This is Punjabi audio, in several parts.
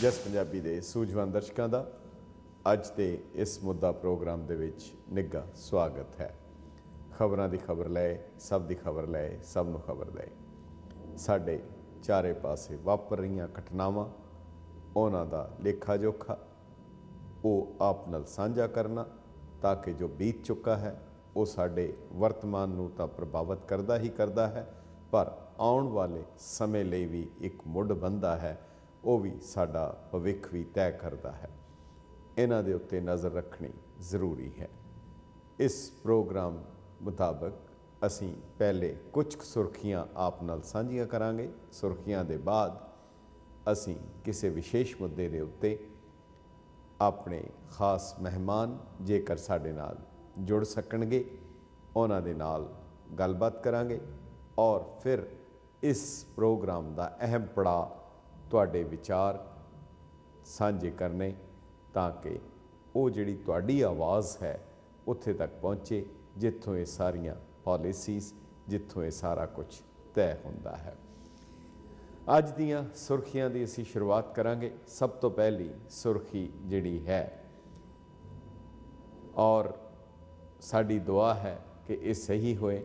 ਜਸ ਪੰਜਾਬੀ ਦੇ ਸੂਝਵਾਨ ਦਰਸ਼ਕਾਂ ਦਾ ਅੱਜ ਦੇ ਇਸ ਮੁੱਦਾ ਪ੍ਰੋਗਰਾਮ ਦੇ ਵਿੱਚ ਨਿੱਘਾ ਸਵਾਗਤ ਹੈ। ਖਬਰਾਂ ਦੀ ਖਬਰ ਲੈ, ਸਭ ਦੀ ਖਬਰ ਲੈ, ਸਭ ਨੂੰ ਖਬਰ ਦੇ। ਸਾਡੇ ਚਾਰੇ ਪਾਸੇ ਵਾਪਰ ਰਹੀਆਂ ਘਟਨਾਵਾਂ, ਉਹਨਾਂ ਦਾ ਲੇਖਾ ਜੋਖਾ ਉਹ ਆਪ ਨਾਲ ਸਾਂਝਾ ਕਰਨਾ, ਤਾਂ ਕਿ ਜੋ ਬੀਤ ਚੁੱਕਾ ਹੈ ਉਹ ਸਾਡੇ ਵਰਤਮਾਨ ਨੂੰ ਤਾਂ ਪ੍ਰਭਾਵਿਤ ਕਰਦਾ ਹੀ ਕਰਦਾ ਹੈ, ਪਰ ਆਉਣ ਵਾਲੇ ਸਮੇਂ ਲਈ ਵੀ ਇੱਕ ਮੁੱਢ ਬੰਨ੍ਹਦਾ ਹੈ, ਉਹ ਵੀ ਸਾਡਾ ਭਵਿੱਖ ਵੀ ਤੈਅ ਕਰਦਾ ਹੈ। ਇਹਨਾਂ ਦੇ ਉੱਤੇ ਨਜ਼ਰ ਰੱਖਣੀ ਜ਼ਰੂਰੀ ਹੈ। ਇਸ ਪ੍ਰੋਗਰਾਮ ਮੁਤਾਬਕ ਅਸੀਂ ਪਹਿਲੇ ਕੁਝ ਕੁ ਸੁਰਖੀਆਂ ਆਪ ਨਾਲ ਸਾਂਝੀਆਂ ਕਰਾਂਗੇ। ਸੁਰਖੀਆਂ ਦੇ ਬਾਅਦ ਅਸੀਂ ਕਿਸੇ ਵਿਸ਼ੇਸ਼ ਮੁੱਦੇ ਦੇ ਉੱਤੇ ਆਪਣੇ ਖਾਸ ਮਹਿਮਾਨ ਜੇਕਰ ਸਾਡੇ ਨਾਲ ਜੁੜ ਸਕਣਗੇ ਉਹਨਾਂ ਦੇ ਨਾਲ ਗੱਲਬਾਤ ਕਰਾਂਗੇ, ਔਰ ਫਿਰ ਇਸ ਪ੍ਰੋਗਰਾਮ ਦਾ ਅਹਿਮ ਪੜਾਅ ਤੁਹਾਡੇ ਵਿਚਾਰ ਸਾਂਝੇ ਕਰਨੇ, ਤਾਂ ਕਿ ਉਹ ਜਿਹੜੀ ਤੁਹਾਡੀ ਆਵਾਜ਼ ਹੈ ਉੱਥੇ ਤੱਕ ਪਹੁੰਚੇ ਜਿੱਥੋਂ ਇਹ ਸਾਰੀਆਂ ਪਾਲਿਸੀਜ਼, ਜਿੱਥੋਂ ਇਹ ਸਾਰਾ ਕੁਝ ਤੈਅ ਹੁੰਦਾ ਹੈ। ਅੱਜ ਦੀਆਂ ਸੁਰਖੀਆਂ ਦੀ ਅਸੀਂ ਸ਼ੁਰੂਆਤ ਕਰਾਂਗੇ। ਸਭ ਤੋਂ ਪਹਿਲੀ ਸੁਰਖੀ ਜਿਹੜੀ ਹੈ, ਔਰ ਸਾਡੀ ਦੁਆ ਹੈ ਕਿ ਇਹ ਸਹੀ ਹੋਏ,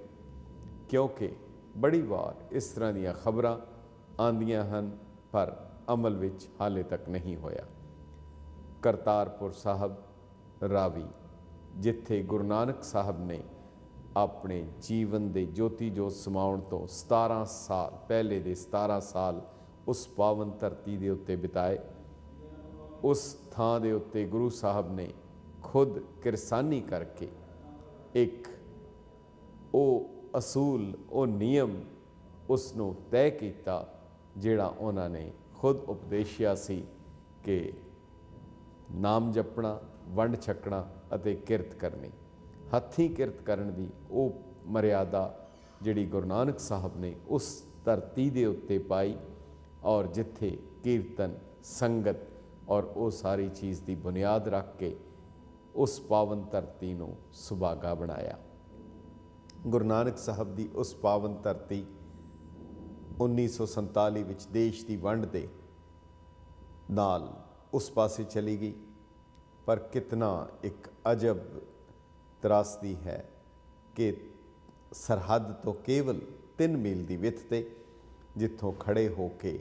ਕਿਉਂਕਿ ਬੜੀ ਵਾਰ ਇਸ ਤਰ੍ਹਾਂ ਦੀਆਂ ਖਬਰਾਂ ਆਉਂਦੀਆਂ ਹਨ ਪਰ ਅਮਲ ਵਿੱਚ ਹਾਲੇ ਤੱਕ ਨਹੀਂ ਹੋਇਆ। ਕਰਤਾਰਪੁਰ ਸਾਹਿਬ ਰਾਵੀ, ਜਿੱਥੇ ਗੁਰੂ ਨਾਨਕ ਸਾਹਿਬ ਨੇ ਆਪਣੇ ਜੀਵਨ ਦੇ ਜੋਤੀ ਜੋਤ ਸਮਾਉਣ ਤੋਂ 17 ਸਾਲ ਪਹਿਲੇ ਦੇ 17 ਸਾਲ ਉਸ ਪਾਵਨ ਧਰਤੀ ਦੇ ਉੱਤੇ ਬਿਤਾਏ, ਉਸ ਥਾਂ ਦੇ ਉੱਤੇ ਗੁਰੂ ਸਾਹਿਬ ਨੇ ਖੁਦ ਕਿਰਸਾਨੀ ਕਰਕੇ ਇੱਕ ਉਹ ਅਸੂਲ, ਉਹ ਨਿਯਮ ਉਸ ਨੂੰ ਤੈਅ ਕੀਤਾ ਜਿਹੜਾ ਉਹਨਾਂ ਨੇ ਖੁਦ ਉਪਦੇਸ਼ਿਆ ਸੀ ਕਿ ਨਾਮ ਜਪਣਾ, ਵੰਡ ਛਕਣਾ ਅਤੇ ਕਿਰਤ ਕਰਨੀ। ਹੱਥੀਂ ਕਿਰਤ ਕਰਨ ਦੀ ਉਹ ਮਰਿਆਦਾ ਜਿਹੜੀ ਗੁਰੂ ਨਾਨਕ ਸਾਹਿਬ ਨੇ ਉਸ ਧਰਤੀ ਦੇ ਉੱਤੇ ਪਾਈ, ਔਰ ਜਿੱਥੇ ਕੀਰਤਨ, ਸੰਗਤ ਔਰ ਉਹ ਸਾਰੀ ਚੀਜ਼ ਦੀ ਬੁਨਿਆਦ ਰੱਖ ਕੇ ਉਸ ਪਾਵਨ ਧਰਤੀ ਨੂੰ ਸੁਭਾਗਾ ਬਣਾਇਆ। ਗੁਰੂ ਨਾਨਕ ਸਾਹਿਬ ਦੀ ਉਸ ਪਾਵਨ ਧਰਤੀ 1947 ਵਿੱਚ ਦੇਸ਼ ਦੀ ਵੰਡ ਦੇ ਨਾਲ ਉਸ ਪਾਸੇ ਚਲੀ ਗਈ, ਪਰ ਕਿਤਨਾ ਇੱਕ ਅਜਬ ਤਰਾਸਦੀ ਹੈ ਕਿ ਸਰਹੱਦ ਤੋਂ ਕੇਵਲ 3 ਮੀਲ ਦੀ ਵਿੱਥ 'ਤੇ ਜਿੱਥੋਂ ਖੜੇ ਹੋ ਕੇ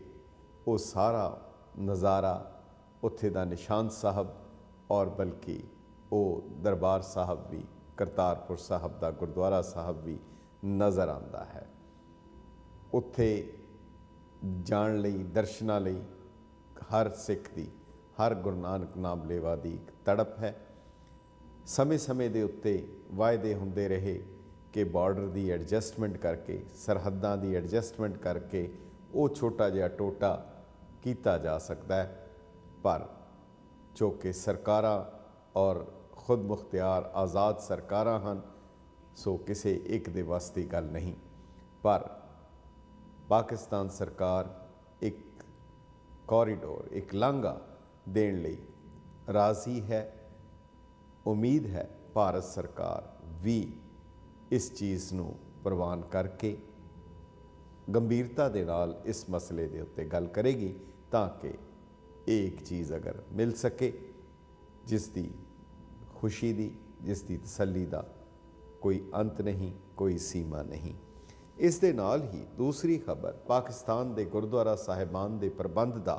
ਉਹ ਸਾਰਾ ਨਜ਼ਾਰਾ, ਉੱਥੇ ਦਾ ਨਿਸ਼ਾਨ ਸਾਹਿਬ ਔਰ ਬਲਕਿ ਉਹ ਦਰਬਾਰ ਸਾਹਿਬ ਵੀ, ਕਰਤਾਰਪੁਰ ਸਾਹਿਬ ਦਾ ਗੁਰਦੁਆਰਾ ਸਾਹਿਬ ਵੀ ਨਜ਼ਰ ਆਉਂਦਾ ਹੈ। ਉੱਥੇ ਜਾਣ ਲਈ, ਦਰਸ਼ਨਾਂ ਲਈ ਹਰ ਸਿੱਖ ਦੀ, ਹਰ ਗੁਰੂ ਨਾਨਕ ਨਾਮ ਲੇਵਾ ਦੀ ਇੱਕ ਤੜਪ ਹੈ। ਸਮੇਂ ਸਮੇਂ ਦੇ ਉੱਤੇ ਵਾਅਦੇ ਹੁੰਦੇ ਰਹੇ ਕਿ ਬਾਰਡਰ ਦੀ ਐਡਜਸਟਮੈਂਟ ਕਰਕੇ, ਸਰਹੱਦਾਂ ਦੀ ਐਡਜਸਟਮੈਂਟ ਕਰਕੇ ਉਹ ਛੋਟਾ ਜਿਹਾ ਟੋਟਾ ਕੀਤਾ ਜਾ ਸਕਦਾ ਹੈ, ਪਰ ਜੋ ਕਿ ਸਰਕਾਰਾਂ ਔਰ ਖੁਦ ਮੁਖਤਿਆਰ ਆਜ਼ਾਦ ਸਰਕਾਰਾਂ ਹਨ, ਸੋ ਕਿਸੇ ਇੱਕ ਦੇ ਵੱਸ ਦੀ ਗੱਲ ਨਹੀਂ। ਪਰ ਪਾਕਿਸਤਾਨ ਸਰਕਾਰ ਇੱਕ ਕੋਰੀਡੋਰ, ਇੱਕ ਲਾਂਘਾ ਦੇਣ ਲਈ ਰਾਜ਼ੀ ਹੈ। ਉਮੀਦ ਹੈ ਭਾਰਤ ਸਰਕਾਰ ਵੀ ਇਸ ਚੀਜ਼ ਨੂੰ ਪ੍ਰਵਾਨ ਕਰਕੇ ਗੰਭੀਰਤਾ ਦੇ ਨਾਲ ਇਸ ਮਸਲੇ ਦੇ ਉੱਤੇ ਗੱਲ ਕਰੇਗੀ, ਤਾਂ ਕਿ ਇਹ ਇੱਕ ਚੀਜ਼ ਅਗਰ ਮਿਲ ਸਕੇ ਜਿਸ ਦੀ ਖੁਸ਼ੀ ਦੀ, ਜਿਸ ਦੀ ਤਸੱਲੀ ਦਾ ਕੋਈ ਅੰਤ ਨਹੀਂ, ਕੋਈ ਸੀਮਾ ਨਹੀਂ। ਇਸ ਦੇ ਨਾਲ ਹੀ ਦੂਸਰੀ ਖਬਰ, ਪਾਕਿਸਤਾਨ ਦੇ ਗੁਰਦੁਆਰਾ ਸਾਹਿਬਾਨ ਦੇ ਪ੍ਰਬੰਧ ਦਾ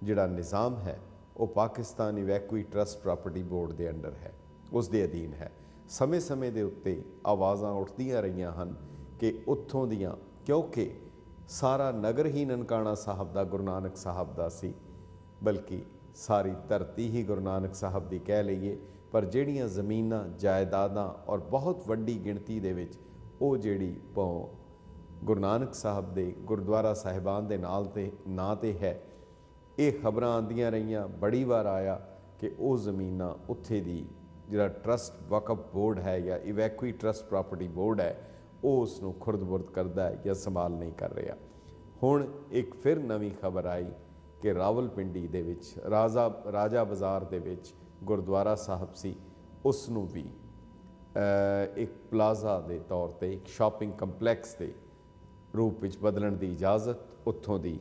ਜਿਹੜਾ ਨਿਜ਼ਾਮ ਹੈ ਉਹ ਪਾਕਿਸਤਾਨ ਇਵੈਕੂਈ ਟਰਸਟ ਪ੍ਰਾਪਰਟੀ ਬੋਰਡ ਦੇ ਅੰਡਰ ਹੈ, ਉਸ ਦੇ ਅਧੀਨ ਹੈ। ਸਮੇਂ ਸਮੇਂ ਦੇ ਉੱਤੇ ਆਵਾਜ਼ਾਂ ਉੱਠਦੀਆਂ ਰਹੀਆਂ ਹਨ ਕਿ ਉੱਥੋਂ ਦੀਆਂ, ਕਿਉਂਕਿ ਸਾਰਾ ਨਗਰ ਹੀ ਨਨਕਾਣਾ ਸਾਹਿਬ ਦਾ, ਗੁਰੂ ਨਾਨਕ ਸਾਹਿਬ ਦਾ ਸੀ, ਬਲਕਿ ਸਾਰੀ ਧਰਤੀ ਹੀ ਗੁਰੂ ਨਾਨਕ ਸਾਹਿਬ ਦੀ ਕਹਿ ਲਈਏ, ਪਰ ਜਿਹੜੀਆਂ ਜ਼ਮੀਨਾਂ, ਜਾਇਦਾਦਾਂ ਔਰ ਬਹੁਤ ਵੱਡੀ ਗਿਣਤੀ ਦੇ ਵਿੱਚ ਉਹ ਜਿਹੜੀ ਗੁਰੂ ਨਾਨਕ ਸਾਹਿਬ ਦੇ ਗੁਰਦੁਆਰਾ ਸਾਹਿਬਾਨ ਦੇ ਨਾਲ ਤੇ ਨਾਂ 'ਤੇ ਹੈ, ਇਹ ਖਬਰਾਂ ਆਉਂਦੀਆਂ ਰਹੀਆਂ। ਬੜੀ ਵਾਰ ਆਇਆ ਕਿ ਉਹ ਜ਼ਮੀਨਾਂ ਉੱਥੇ ਦੀ ਜਿਹੜਾ ਟਰਸਟ ਵਕਫ ਬੋਰਡ ਹੈ ਜਾਂ ਇਵੈਕੂਈ ਟਰਸਟ ਪ੍ਰਾਪਰਟੀ ਬੋਰਡ ਹੈ, ਉਹ ਉਸ ਨੂੰ ਖੁਰਦ-ਬੁਰਦ ਕਰਦਾ ਹੈ ਜਾਂ ਸੰਭਾਲ ਨਹੀਂ ਕਰ ਰਿਹਾ। ਹੁਣ ਇੱਕ ਫਿਰ ਨਵੀਂ ਖਬਰ ਆਈ ਕਿ ਰਾਵਲਪਿੰਡੀ ਦੇ ਵਿੱਚ ਰਾਜਾ ਬਾਜ਼ਾਰ ਦੇ ਵਿੱਚ ਗੁਰਦੁਆਰਾ ਸਾਹਿਬ ਸੀ, ਉਸ ਨੂੰ ਵੀ ਇੱਕ ਪਲਾਜ਼ਾ ਦੇ ਤੌਰ 'ਤੇ, ਇੱਕ ਸ਼ਾਪਿੰਗ ਕੰਪਲੈਕਸ ਦੇ ਰੂਪ ਵਿੱਚ ਬਦਲਣ ਦੀ ਇਜਾਜ਼ਤ ਉੱਥੋਂ ਦੀ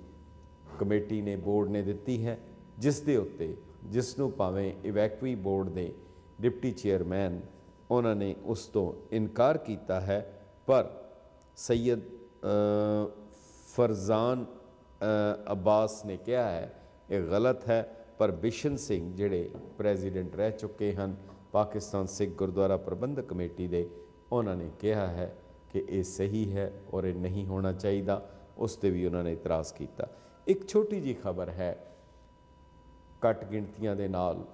ਕਮੇਟੀ ਨੇ, ਬੋਰਡ ਨੇ ਦਿੱਤੀ ਹੈ। ਜਿਸ ਦੇ ਉੱਤੇ ਜਿਸ ਨੂੰ ਭਾਵੇਂ ਇਵੈਕੂਈ ਬੋਰਡ ਦੇ ਡਿਪਟੀ ਚੇਅਰਮੈਨ ਉਹਨਾਂ ਨੇ ਉਸ ਤੋਂ ਇਨਕਾਰ ਕੀਤਾ ਹੈ, ਪਰ ਸੈयद फरजान अब्बास ने कहा है ये गलत है। पर बिशन सिंह जिहड़े प्रेजिडेंट रह चुके हैं पाकिस्तान सिख गुरुद्वारा प्रबंधक कमेटी दे, उन्होंने कहा है कि ये सही है और ये नहीं होना चाहिए, उस पर भी उन्होंने इतराज़ किया। एक छोटी जी खबर है, घट गिणतियां दे नाल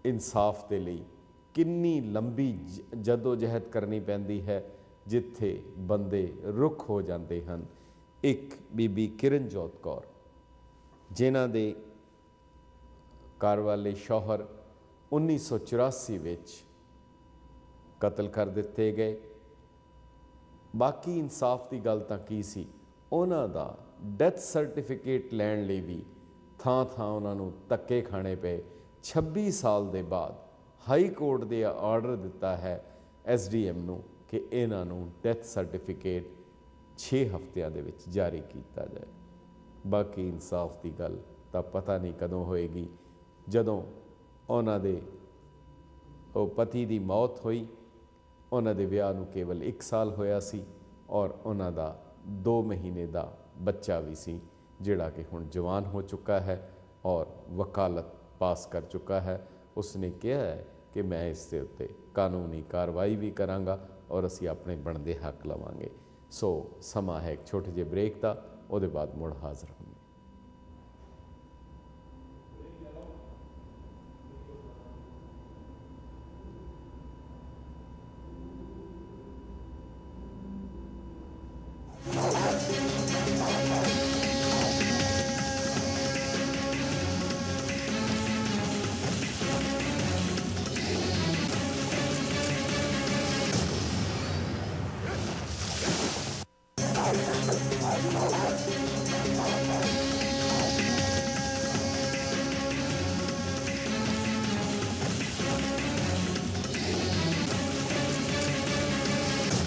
इंसाफ के लिए किन्नी लंबी जदोजहद करनी पैंदी है, जिथे बंदे रुख हो जाते हैं। एक बीबी किरणजोत कौर जिन्हां दे घर वाले शौहर 1984 विच कतल कर दिते गए। बाकी इंसाफ की गल तां की सी, उन्हां दा डैथ सर्टिफिकेट लैण लई भी थां थां उन्हां नूं धक्के खाने पे। 26 साल दे बाद हाई कोर्ट दे आर्डर दिता है SDM नूं कि इन्हां नूं डैथ सर्टिफिकेट 6 हफ्तियां दे विच जारी किया जाए। बाकी इंसाफ की गल तां पता नहीं कदों होएगी। जदों उन्हां दे पति की मौत हुई, उन्हां दे विआह नूं केवल 1 साल होया सी और उन्हां दा 2 महीने का बच्चा भी सी, जिहड़ा कि हुण जवान हो चुका है और वकालत पास कर चुका है। उसने कहा है कि मैं इस दे उत्ते कानूनी कार्रवाई भी करांगा और असी अपने बनते हक लवांगे। सो समा है एक छोटे जे ब्रेक का, उहदे बाद मुड़ हाज़र होंगे।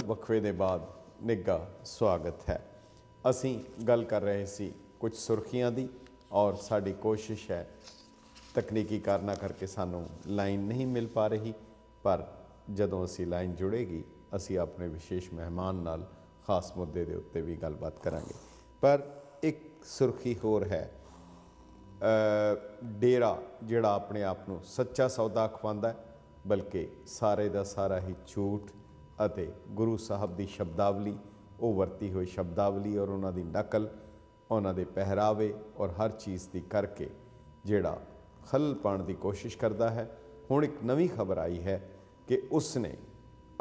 वक्फे के बाद निघा स्वागत है। असी गल कर रहे सी कुछ सुर्खियां दी और साड़ी कोशिश है, तकनीकी कारणा करके सानू लाइन नहीं मिल पा रही, पर जदों असी लाइन जुड़ेगी असी अपने विशेष मेहमान नाल खास मुद्दे के उत्ते भी गलबात करांगे। पर एक सुर्खी होर है, डेरा जिहड़ा अपने आप नूं सच्चा सौदा अखवांदा है, बल्कि सारे दा सारा ही झूठ ਅਤੇ गुरु साहब की शब्दावली, वो वरती हुई शब्दावली और उन्हों की नकल, उन्होंने पहरावे और हर चीज़ की करके जिहड़ा खलल पाने की कोशिश करता है। हुण एक नवी खबर आई है कि उसने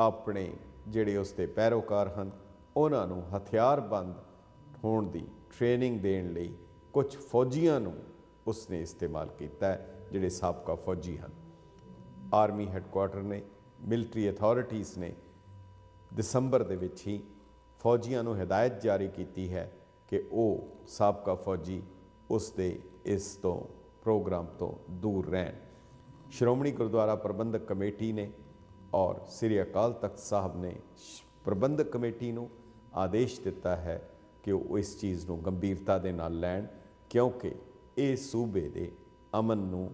अपने जिहड़े उसके पैरोकार हैं उन्होंने हथियारबंद होने की ट्रेनिंग देने लई कुछ फौजियां नूं उसने इस्तेमाल किया है, जिहड़े साबका फौजी हैं। आर्मी हैडकुआटर ने, मिलिट्री अथॉरिटीज़ ने दसंबर दे विच ही फौजियां नूं हिदायत जारी की है कि वो साबका फौजी उसके इस तो प्रोग्राम तो दूर रहन। श्रोमणी गुरुद्वारा प्रबंधक कमेटी ने और श्री अकाल तख्त साहब ने प्रबंधक कमेटी नूं आदेश दिता है कि वो इस चीज़ नूं गंभीरता दे नाल लैण, क्योंकि ये सूबे दे अमन नूं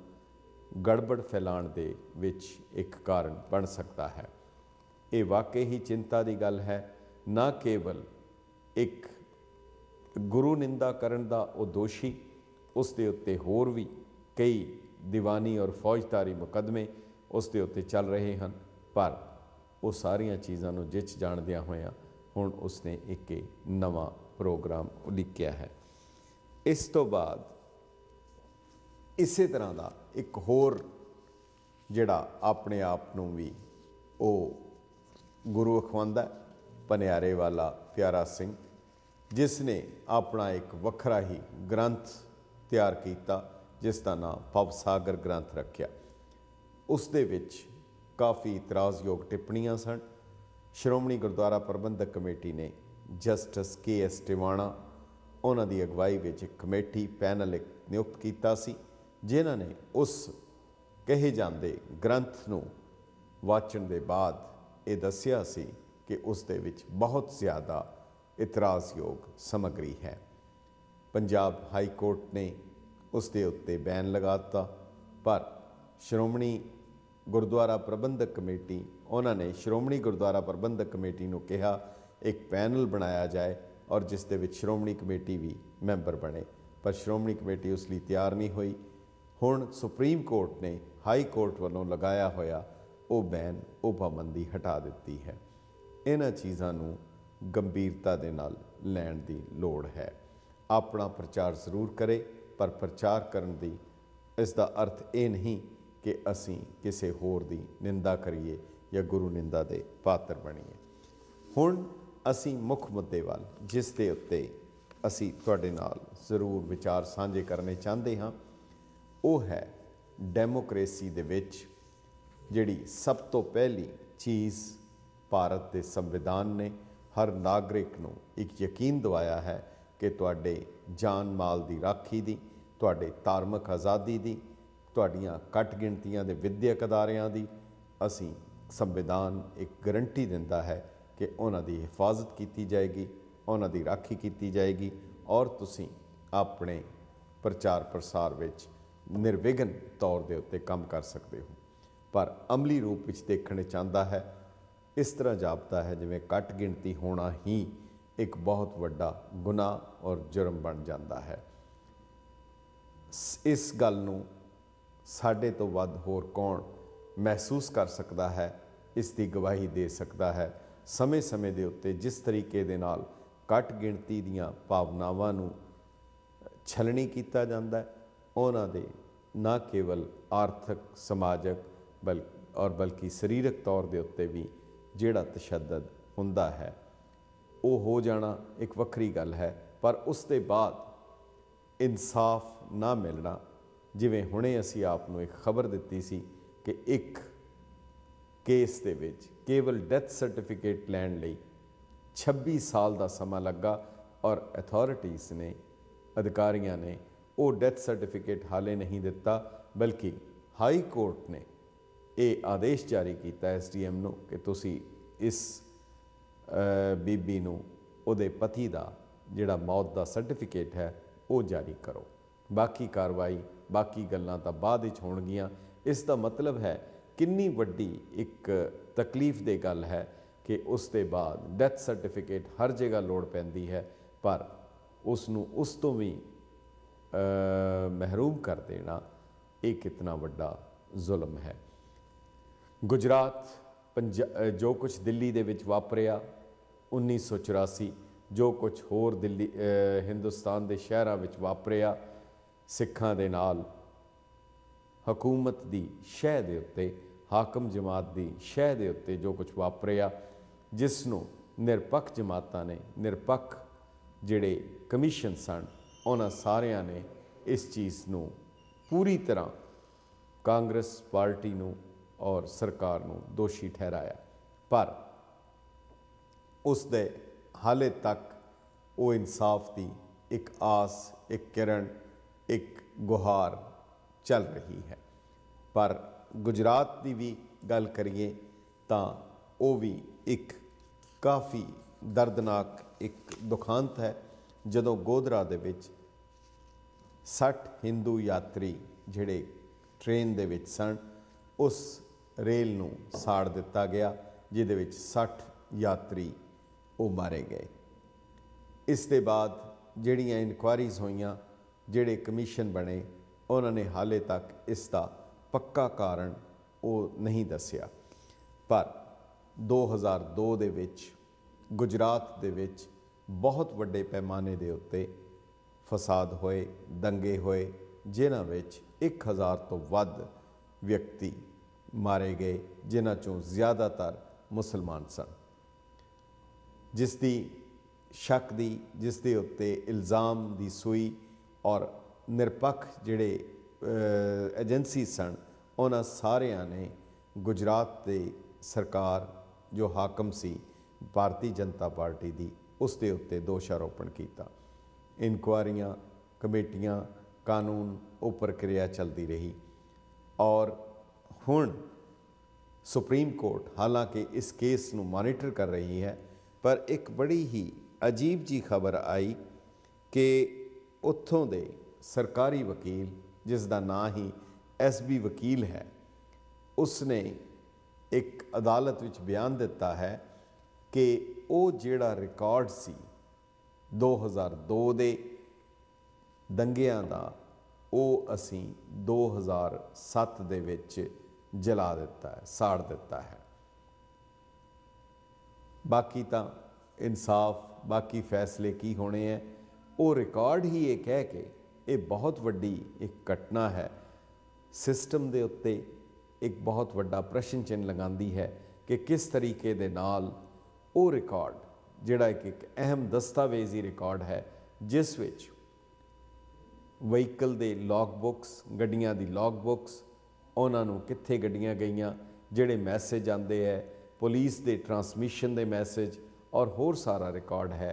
गड़बड़ फैलाण दे विच एक कारण बन सकता है। ये वाकई ही चिंता की गल है। ना केवल एक गुरु निंदा करन दा वो दोषी, उसके उत्ते होर भी कई दीवानी और फौजदारी मुकदमे उसके उत्ते चल रहे हैं, पर वो सारिया चीज़ों को जिच जाणदियां होया हुण उसने एक नवा प्रोग्राम उलीकिया है। इस तो बाद इसे तरह का एक होर जिहड़ा अपने आप नूं भी वो गुरु अखवांदा, पनियारे वाला प्यारा सिंह, जिसने अपना एक वखरा ही ग्रंथ तैयार किया जिसका नाम भवसागर ग्रंथ रखिया। उस दे विच काफ़ी इतराज़योग टिप्पणियां सन। श्रोमणी गुरुद्वारा प्रबंधक कमेटी ने जस्टिस KS टिवाणा उन्हां दी अगवाई विच एक कमेटी पैनल एक नियुक्त किया सी, जिन्हां ने उस कहे जाते ग्रंथ नूं वाचण दे बाद ये दस्सिया सी कि उस दे विच बहुत ज़्यादा इतराज़योग समग्री है। पंजाब हाई कोर्ट ने ਉਸ ਦੇ ਉੱਤੇ ਬੈਨ ਲਗਾ ਦਿੱਤਾ। ਪਰ ਸ਼੍ਰੋਮਣੀ ਗੁਰਦੁਆਰਾ ਪ੍ਰਬੰਧਕ ਕਮੇਟੀ, ਉਹਨਾਂ ਨੇ ਸ਼੍ਰੋਮਣੀ ਗੁਰਦੁਆਰਾ ਪ੍ਰਬੰਧਕ ਕਮੇਟੀ ਨੂੰ ਕਿਹਾ ਇੱਕ ਪੈਨਲ ਬਣਾਇਆ ਜਾਏ ਔਰ ਜਿਸ ਦੇ ਵਿੱਚ ਸ਼੍ਰੋਮਣੀ ਕਮੇਟੀ ਵੀ ਮੈਂਬਰ ਬਣੇ, ਪਰ ਸ਼੍ਰੋਮਣੀ ਕਮੇਟੀ ਉਸ ਲਈ ਤਿਆਰ ਨਹੀਂ ਹੋਈ। ਹੁਣ ਸੁਪਰੀਮ ਕੋਰਟ ਨੇ ਹਾਈ ਕੋਰਟ ਵੱਲੋਂ ਲਗਾਇਆ ਹੋਇਆ ਉਹ ਬੈਨ, ਉਹ ਪਾਬੰਦੀ ਹਟਾ ਦਿੱਤੀ ਹੈ। ਇਹਨਾਂ ਚੀਜ਼ਾਂ ਨੂੰ ਗੰਭੀਰਤਾ ਦੇ ਨਾਲ ਲੈਣ ਦੀ ਲੋੜ ਹੈ। ਆਪਣਾ ਪ੍ਰਚਾਰ ਜ਼ਰੂਰ ਕਰੇ, ਪਰ ਪ੍ਰਚਾਰ ਕਰਨ ਦੀ ਇਸ ਦਾ ਅਰਥ ਇਹ ਨਹੀਂ ਕਿ ਅਸੀਂ ਕਿਸੇ ਹੋਰ ਦੀ ਨਿੰਦਾ ਕਰੀਏ ਜਾਂ ਗੁਰੂ ਨਿੰਦਾ ਦੇ ਪਾਤਰ ਬਣੀਏ। ਹੁਣ ਅਸੀਂ ਮੁੱਖ ਮੁੱਦੇ ਵੱਲ, ਜਿਸ ਦੇ ਉੱਤੇ ਅਸੀਂ ਤੁਹਾਡੇ ਨਾਲ ਜ਼ਰੂਰ ਵਿਚਾਰ ਸਾਂਝੇ ਕਰਨੇ ਚਾਹੁੰਦੇ ਹਾਂ, ਉਹ ਹੈ ਡੈਮੋਕ੍ਰੇਸੀ ਦੇ ਵਿੱਚ ਜਿਹੜੀ ਸਭ ਤੋਂ ਪਹਿਲੀ ਚੀਜ਼ ਭਾਰਤ ਦੇ ਸੰਵਿਧਾਨ ਨੇ ਹਰ ਨਾਗਰਿਕ ਨੂੰ ਇੱਕ ਯਕੀਨ ਦਿਵਾਇਆ ਹੈ ਕਿ ਤੁਹਾਡੇ ਜਾਨ ਮਾਲ ਦੀ ਰਾਖੀ ਦੀ, ਤੁਹਾਡੇ ਧਾਰਮਿਕ ਆਜ਼ਾਦੀ ਦੀ, ਤੁਹਾਡੀਆਂ ਘੱਟ ਗਿਣਤੀਆਂ ਦੇ ਵਿੱਦਿਅਕ ਅਦਾਰਿਆਂ ਦੀ ਅਸੀਂ ਸੰਵਿਧਾਨ ਇੱਕ ਗਰੰਟੀ ਦਿੰਦਾ ਹੈ ਕਿ ਉਹਨਾਂ ਦੀ ਹਿਫਾਜ਼ਤ ਕੀਤੀ ਜਾਏਗੀ, ਉਹਨਾਂ ਦੀ ਰਾਖੀ ਕੀਤੀ ਜਾਏਗੀ ਔਰ ਤੁਸੀਂ ਆਪਣੇ ਪ੍ਰਚਾਰ ਪ੍ਰਸਾਰ ਵਿੱਚ ਨਿਰਵਿਘਨ ਤੌਰ ਦੇ ਉੱਤੇ ਕੰਮ ਕਰ ਸਕਦੇ ਹੋ। ਪਰ ਅਮਲੀ ਰੂਪ ਵਿੱਚ ਦੇਖਣਾ ਚਾਹੁੰਦਾ ਹੈ, ਇਸ ਤਰ੍ਹਾਂ ਜਾਪਦਾ ਹੈ ਜਿਵੇਂ ਘੱਟ ਗਿਣਤੀ ਹੋਣਾ ਹੀ ਇੱਕ ਬਹੁਤ ਵੱਡਾ ਗੁਨਾਹ ਔਰ ਜੁਰਮ ਬਣ ਜਾਂਦਾ ਹੈ। ਇਸ ਗੱਲ ਨੂੰ ਸਾਡੇ ਤੋਂ ਵੱਧ ਹੋਰ ਕੌਣ ਮਹਿਸੂਸ ਕਰ ਸਕਦਾ ਹੈ, ਇਸ ਦੀ ਗਵਾਹੀ ਦੇ ਸਕਦਾ ਹੈ। ਸਮੇਂ-ਸਮੇਂ ਦੇ ਉੱਤੇ ਜਿਸ ਤਰੀਕੇ ਦੇ ਨਾਲ ਘੱਟ ਗਿਣਤੀ ਦੀਆਂ ਭਾਵਨਾਵਾਂ ਨੂੰ ਛਲਣੀ ਕੀਤਾ ਜਾਂਦਾ ਹੈ, ਉਹਨਾਂ ਦੇ ਨਾ ਕੇਵਲ ਆਰਥਿਕ, ਸਮਾਜਿਕ ਬਲਕਿ ਸਰੀਰਕ ਤੌਰ ਦੇ ਉੱਤੇ ਵੀ ਜਿਹੜਾ ਤਸ਼ੱਦਦ ਹੁੰਦਾ ਹੈ ਉਹ ਹੋ ਜਾਣਾ ਇੱਕ ਵੱਖਰੀ ਗੱਲ ਹੈ। ਪਰ ਉਸ ਦੇ ਬਾਅਦ ਇਨਸਾਫ ਨਾ ਮਿਲਣਾ, ਜਿਵੇਂ ਹੁਣੇ ਅਸੀਂ ਆਪ ਨੂੰ ਇੱਕ ਖਬਰ ਦਿੱਤੀ ਸੀ ਕਿ ਇੱਕ ਕੇਸ ਦੇ ਵਿੱਚ ਕੇਵਲ ਡੈਥ ਸਰਟੀਫਿਕੇਟ ਲੈਣ ਲਈ 26 ਸਾਲ ਦਾ ਸਮਾਂ ਲੱਗਾ ਔਰ ਅਥਾਰਟੀਜ਼ ਨੇ, ਅਧਿਕਾਰੀਆਂ ਨੇ ਉਹ ਡੈਥ ਸਰਟੀਫਿਕੇਟ ਹਾਲੇ ਨਹੀਂ ਦਿੱਤਾ, ਬਲਕਿ ਹਾਈ ਕੋਰਟ ਨੇ ਇਹ ਆਦੇਸ਼ ਜਾਰੀ ਕੀਤਾ ਐਸਡੀਐਮ ਨੂੰ ਕਿ ਤੁਸੀਂ ਇਸ ਬੀਬੀ ਨੂੰ ਉਹਦੇ ਪਤੀ ਦਾ ਜਿਹੜਾ ਮੌਤ ਦਾ ਸਰਟੀਫਿਕੇਟ ਹੈ ਉਹ ਜਾਰੀ ਕਰੋ। ਬਾਕੀ ਕਾਰਵਾਈ, ਬਾਕੀ ਗੱਲਾਂ ਤਾਂ ਬਾਅਦ ਵਿੱਚ ਹੋਣਗੀਆਂ। ਇਸ ਦਾ ਮਤਲਬ ਹੈ ਕਿੰਨੀ ਵੱਡੀ ਇੱਕ ਤਕਲੀਫ ਦੀ ਗੱਲ ਹੈ ਕਿ ਉਸ ਦੇ ਬਾਅਦ ਡੈਥ ਸਰਟੀਫਿਕੇਟ ਹਰ ਜਗ੍ਹਾ ਲੋੜ ਪੈਂਦੀ ਹੈ, ਪਰ ਉਸ ਨੂੰ ਉਸ ਤੋਂ ਵੀ ਮਹਿਰੂਮ ਕਰ ਦੇਣਾ ਇਹ ਕਿਤਨਾ ਵੱਡਾ ਜ਼ੁਲਮ ਹੈ। ਗੁਜਰਾਤ, ਜੋ ਕੁਝ ਦਿੱਲੀ ਦੇ ਵਿੱਚ ਵਾਪਰਿਆ 1984, ਜੋ ਕੁਝ ਹੋਰ ਦਿੱਲੀ ਹਿੰਦੁਸਤਾਨ ਦੇ ਸ਼ਹਿਰਾਂ ਵਿੱਚ ਵਾਪਰਿਆ, ਸਿੱਖਾਂ ਦੇ ਨਾਲ ਹਕੂਮਤ ਦੀ ਸ਼ਹਿ ਦੇ ਉੱਤੇ, ਹਾਕਮ ਜਮਾਤ ਦੀ ਸ਼ਹਿ ਦੇ ਉੱਤੇ ਜੋ ਕੁਝ ਵਾਪਰਿਆ, ਜਿਸ ਨੂੰ ਨਿਰਪੱਖ ਜਮਾਤਾਂ ਨੇ, ਨਿਰਪੱਖ ਜਿਹੜੇ ਕਮਿਸ਼ਨ ਸਨ, ਉਹਨਾਂ ਸਾਰਿਆਂ ਨੇ ਇਸ ਚੀਜ਼ ਨੂੰ ਪੂਰੀ ਤਰ੍ਹਾਂ ਕਾਂਗਰਸ ਪਾਰਟੀ ਨੂੰ ਔਰ ਸਰਕਾਰ ਨੂੰ ਦੋਸ਼ੀ ਠਹਿਰਾਇਆ। ਪਰ ਉਸ ਦੇ ਹਾਲੇ ਤੱਕ ਉਹ ਇਨਸਾਫ ਦੀ ਇੱਕ ਆਸ, ਇੱਕ ਕਿਰਨ, ਇੱਕ ਗੁਹਾਰ ਚੱਲ ਰਹੀ ਹੈ। ਪਰ ਗੁਜਰਾਤ ਦੀ ਵੀ ਗੱਲ ਕਰੀਏ ਤਾਂ ਉਹ ਵੀ ਇੱਕ ਕਾਫੀ ਦਰਦਨਾਕ ਇੱਕ ਦੁਖਾਂਤ ਹੈ, ਜਦੋਂ ਗੋਧਰਾ ਦੇ ਵਿੱਚ 60 ਹਿੰਦੂ ਯਾਤਰੀ ਜਿਹੜੇ ਟ੍ਰੇਨ ਦੇ ਵਿੱਚ ਸਨ, ਉਸ ਰੇਲ ਨੂੰ ਸਾੜ ਦਿੱਤਾ ਗਿਆ, ਜਿਹਦੇ ਵਿੱਚ 60 ਯਾਤਰੀ ਉਹ ਮਾਰੇ ਗਏ। ਇਸ ਦੇ ਬਾਅਦ ਜਿਹੜੀਆਂ ਇਨਕੁਆਇਰੀਜ਼ ਹੋਈਆਂ, ਜਿਹੜੇ ਕਮਿਸ਼ਨ ਬਣੇ, ਉਹਨਾਂ ਨੇ ਹਾਲੇ ਤੱਕ ਇਸ ਦਾ ਪੱਕਾ ਕਾਰਨ ਉਹ ਨਹੀਂ ਦੱਸਿਆ। ਪਰ 2002 ਦੇ ਵਿੱਚ ਗੁਜਰਾਤ ਦੇ ਵਿੱਚ ਬਹੁਤ ਵੱਡੇ ਪੈਮਾਨੇ ਦੇ ਉੱਤੇ ਫਸਾਦ ਹੋਏ, ਦੰਗੇ ਹੋਏ, ਜਿਨ੍ਹਾਂ ਵਿੱਚ 1000 ਤੋਂ ਵੱਧ ਵਿਅਕਤੀ ਮਾਰੇ ਗਏ, ਜਿਨ੍ਹਾਂ 'ਚੋਂ ਜ਼ਿਆਦਾਤਰ ਮੁਸਲਮਾਨ ਸਨ। ਜਿਸ ਦੀ ਸ਼ੱਕ ਦੀ, ਜਿਸ ਦੇ ਉੱਤੇ ਇਲਜ਼ਾਮ ਦੀ ਸੂਈ ਔਰ ਨਿਰਪੱਖ ਜਿਹੜੇ ਏਜੰਸੀ ਸਨ, ਉਹਨਾਂ ਸਾਰਿਆਂ ਨੇ ਗੁਜਰਾਤ ਦੇ ਸਰਕਾਰ ਜੋ ਹਾਕਮ ਸੀ ਭਾਰਤੀ ਜਨਤਾ ਪਾਰਟੀ ਦੀ, ਉਸ ਦੇ ਉੱਤੇ ਦੋਸ਼ ਆਰੋਪਣ ਕੀਤਾ। ਇਨਕੁਆਇਰੀਆਂ, ਕਮੇਟੀਆਂ, ਕਾਨੂੰਨ, ਉਹ ਪ੍ਰਕਿਰਿਆ ਚੱਲਦੀ ਰਹੀ ਔਰ ਹੁਣ ਸੁਪਰੀਮ ਕੋਰਟ ਹਾਲਾਂਕਿ ਇਸ ਕੇਸ ਨੂੰ ਮੋਨੀਟਰ ਕਰ ਰਹੀ ਹੈ, ਪਰ ਇੱਕ ਬੜੀ ਹੀ ਅਜੀਬ ਜੀ ਖਬਰ ਆਈ ਕਿ ਉੱਥੋਂ ਦੇ सरकारी वकील जिसका नाम ही SB वकील है, उसने एक अदालत विच बयान दिता है कि वो जिहड़ा रिकॉर्ड सी 2002 दे दंगियां दा वो असी 2007 दे विच जला दिता है, साड़ दिता है। बाकी तो इंसाफ, बाकी फैसले की होने हैं, वो रिकॉर्ड ही ये कह के ये बहुत वड्डी एक घटना है, सिस्टम दे उत्ते एक बहुत वड्डा प्रश्न चिन्ह लगांदी है कि किस तरीके दे नाल वो रिकॉर्ड जिहड़ा एक अहम दस्तावेजी रिकॉर्ड है, जिस विच व्हीकल दे लॉग बुक्स, गड्डियां दी लॉग बुक्स, उन्हां नूं कित्थे गड्डियां गईयां, जिहड़े मैसेज आंदे है, पुलिस दे ट्रांसमिशन दे मैसेज और होर सारा रिकॉर्ड है,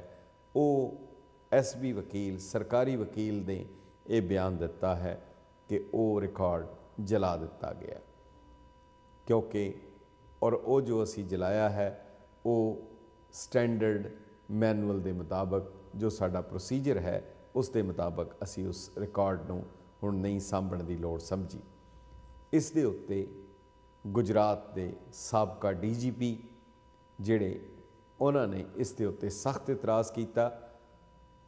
वो SB वकील, सरकारी वकील ने ये बयान दिता है कि वो रिकॉर्ड जला दिता गया, क्योंकि और वो जो असी जलाया है वो स्टैंडर्ड मैनुअल के मुताबिक जो साडा प्रोसीजर है उस दे मुताबिक असी उस रिकॉर्ड नूं हुण नहीं सांभण की लोड़ समझी। इस दे उत्ते गुजरात के साबका DGP जिहड़े उन्होंने इस दे उत्ते सख्त इतराज़ किया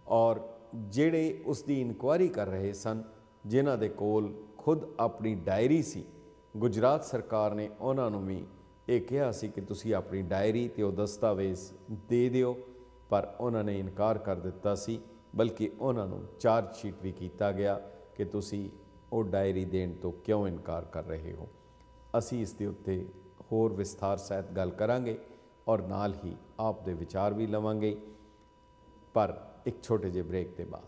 और जिहड़े उसकी इनकुआरी कर रहे सन, जिन्हां दे कोल खुद अपनी डायरी सी, गुजरात सरकार ने उन्होंने भी ये कहा सी कि तुसी अपनी डायरी ते वो दस्तावेज़ दे दिओ, पर उन्होंने इनकार कर दिता सी, बल्कि उन्होंने चार्जशीट भी किया गया कि तुसी वो डायरी देण तो क्यों इनकार कर रहे हो। असी इस दे उत्ते होर विस्तार सहित गल करांगे और नाल ही आप दे विचार भी लवांगे, पर एक छोटे जे ब्रेक के बाद।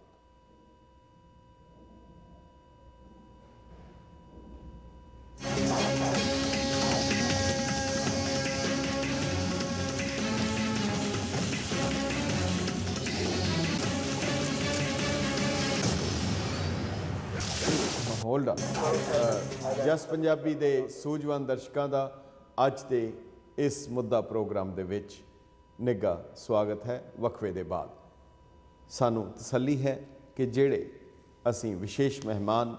होल्ड जस पंजाबी दे सूझवान दर्शकों का अज के इस मुद्दा प्रोग्राम दे विच निघा स्वागत है। वक्फे दे बाद सानू तसल्ली है कि जेड़े असी विशेष मेहमान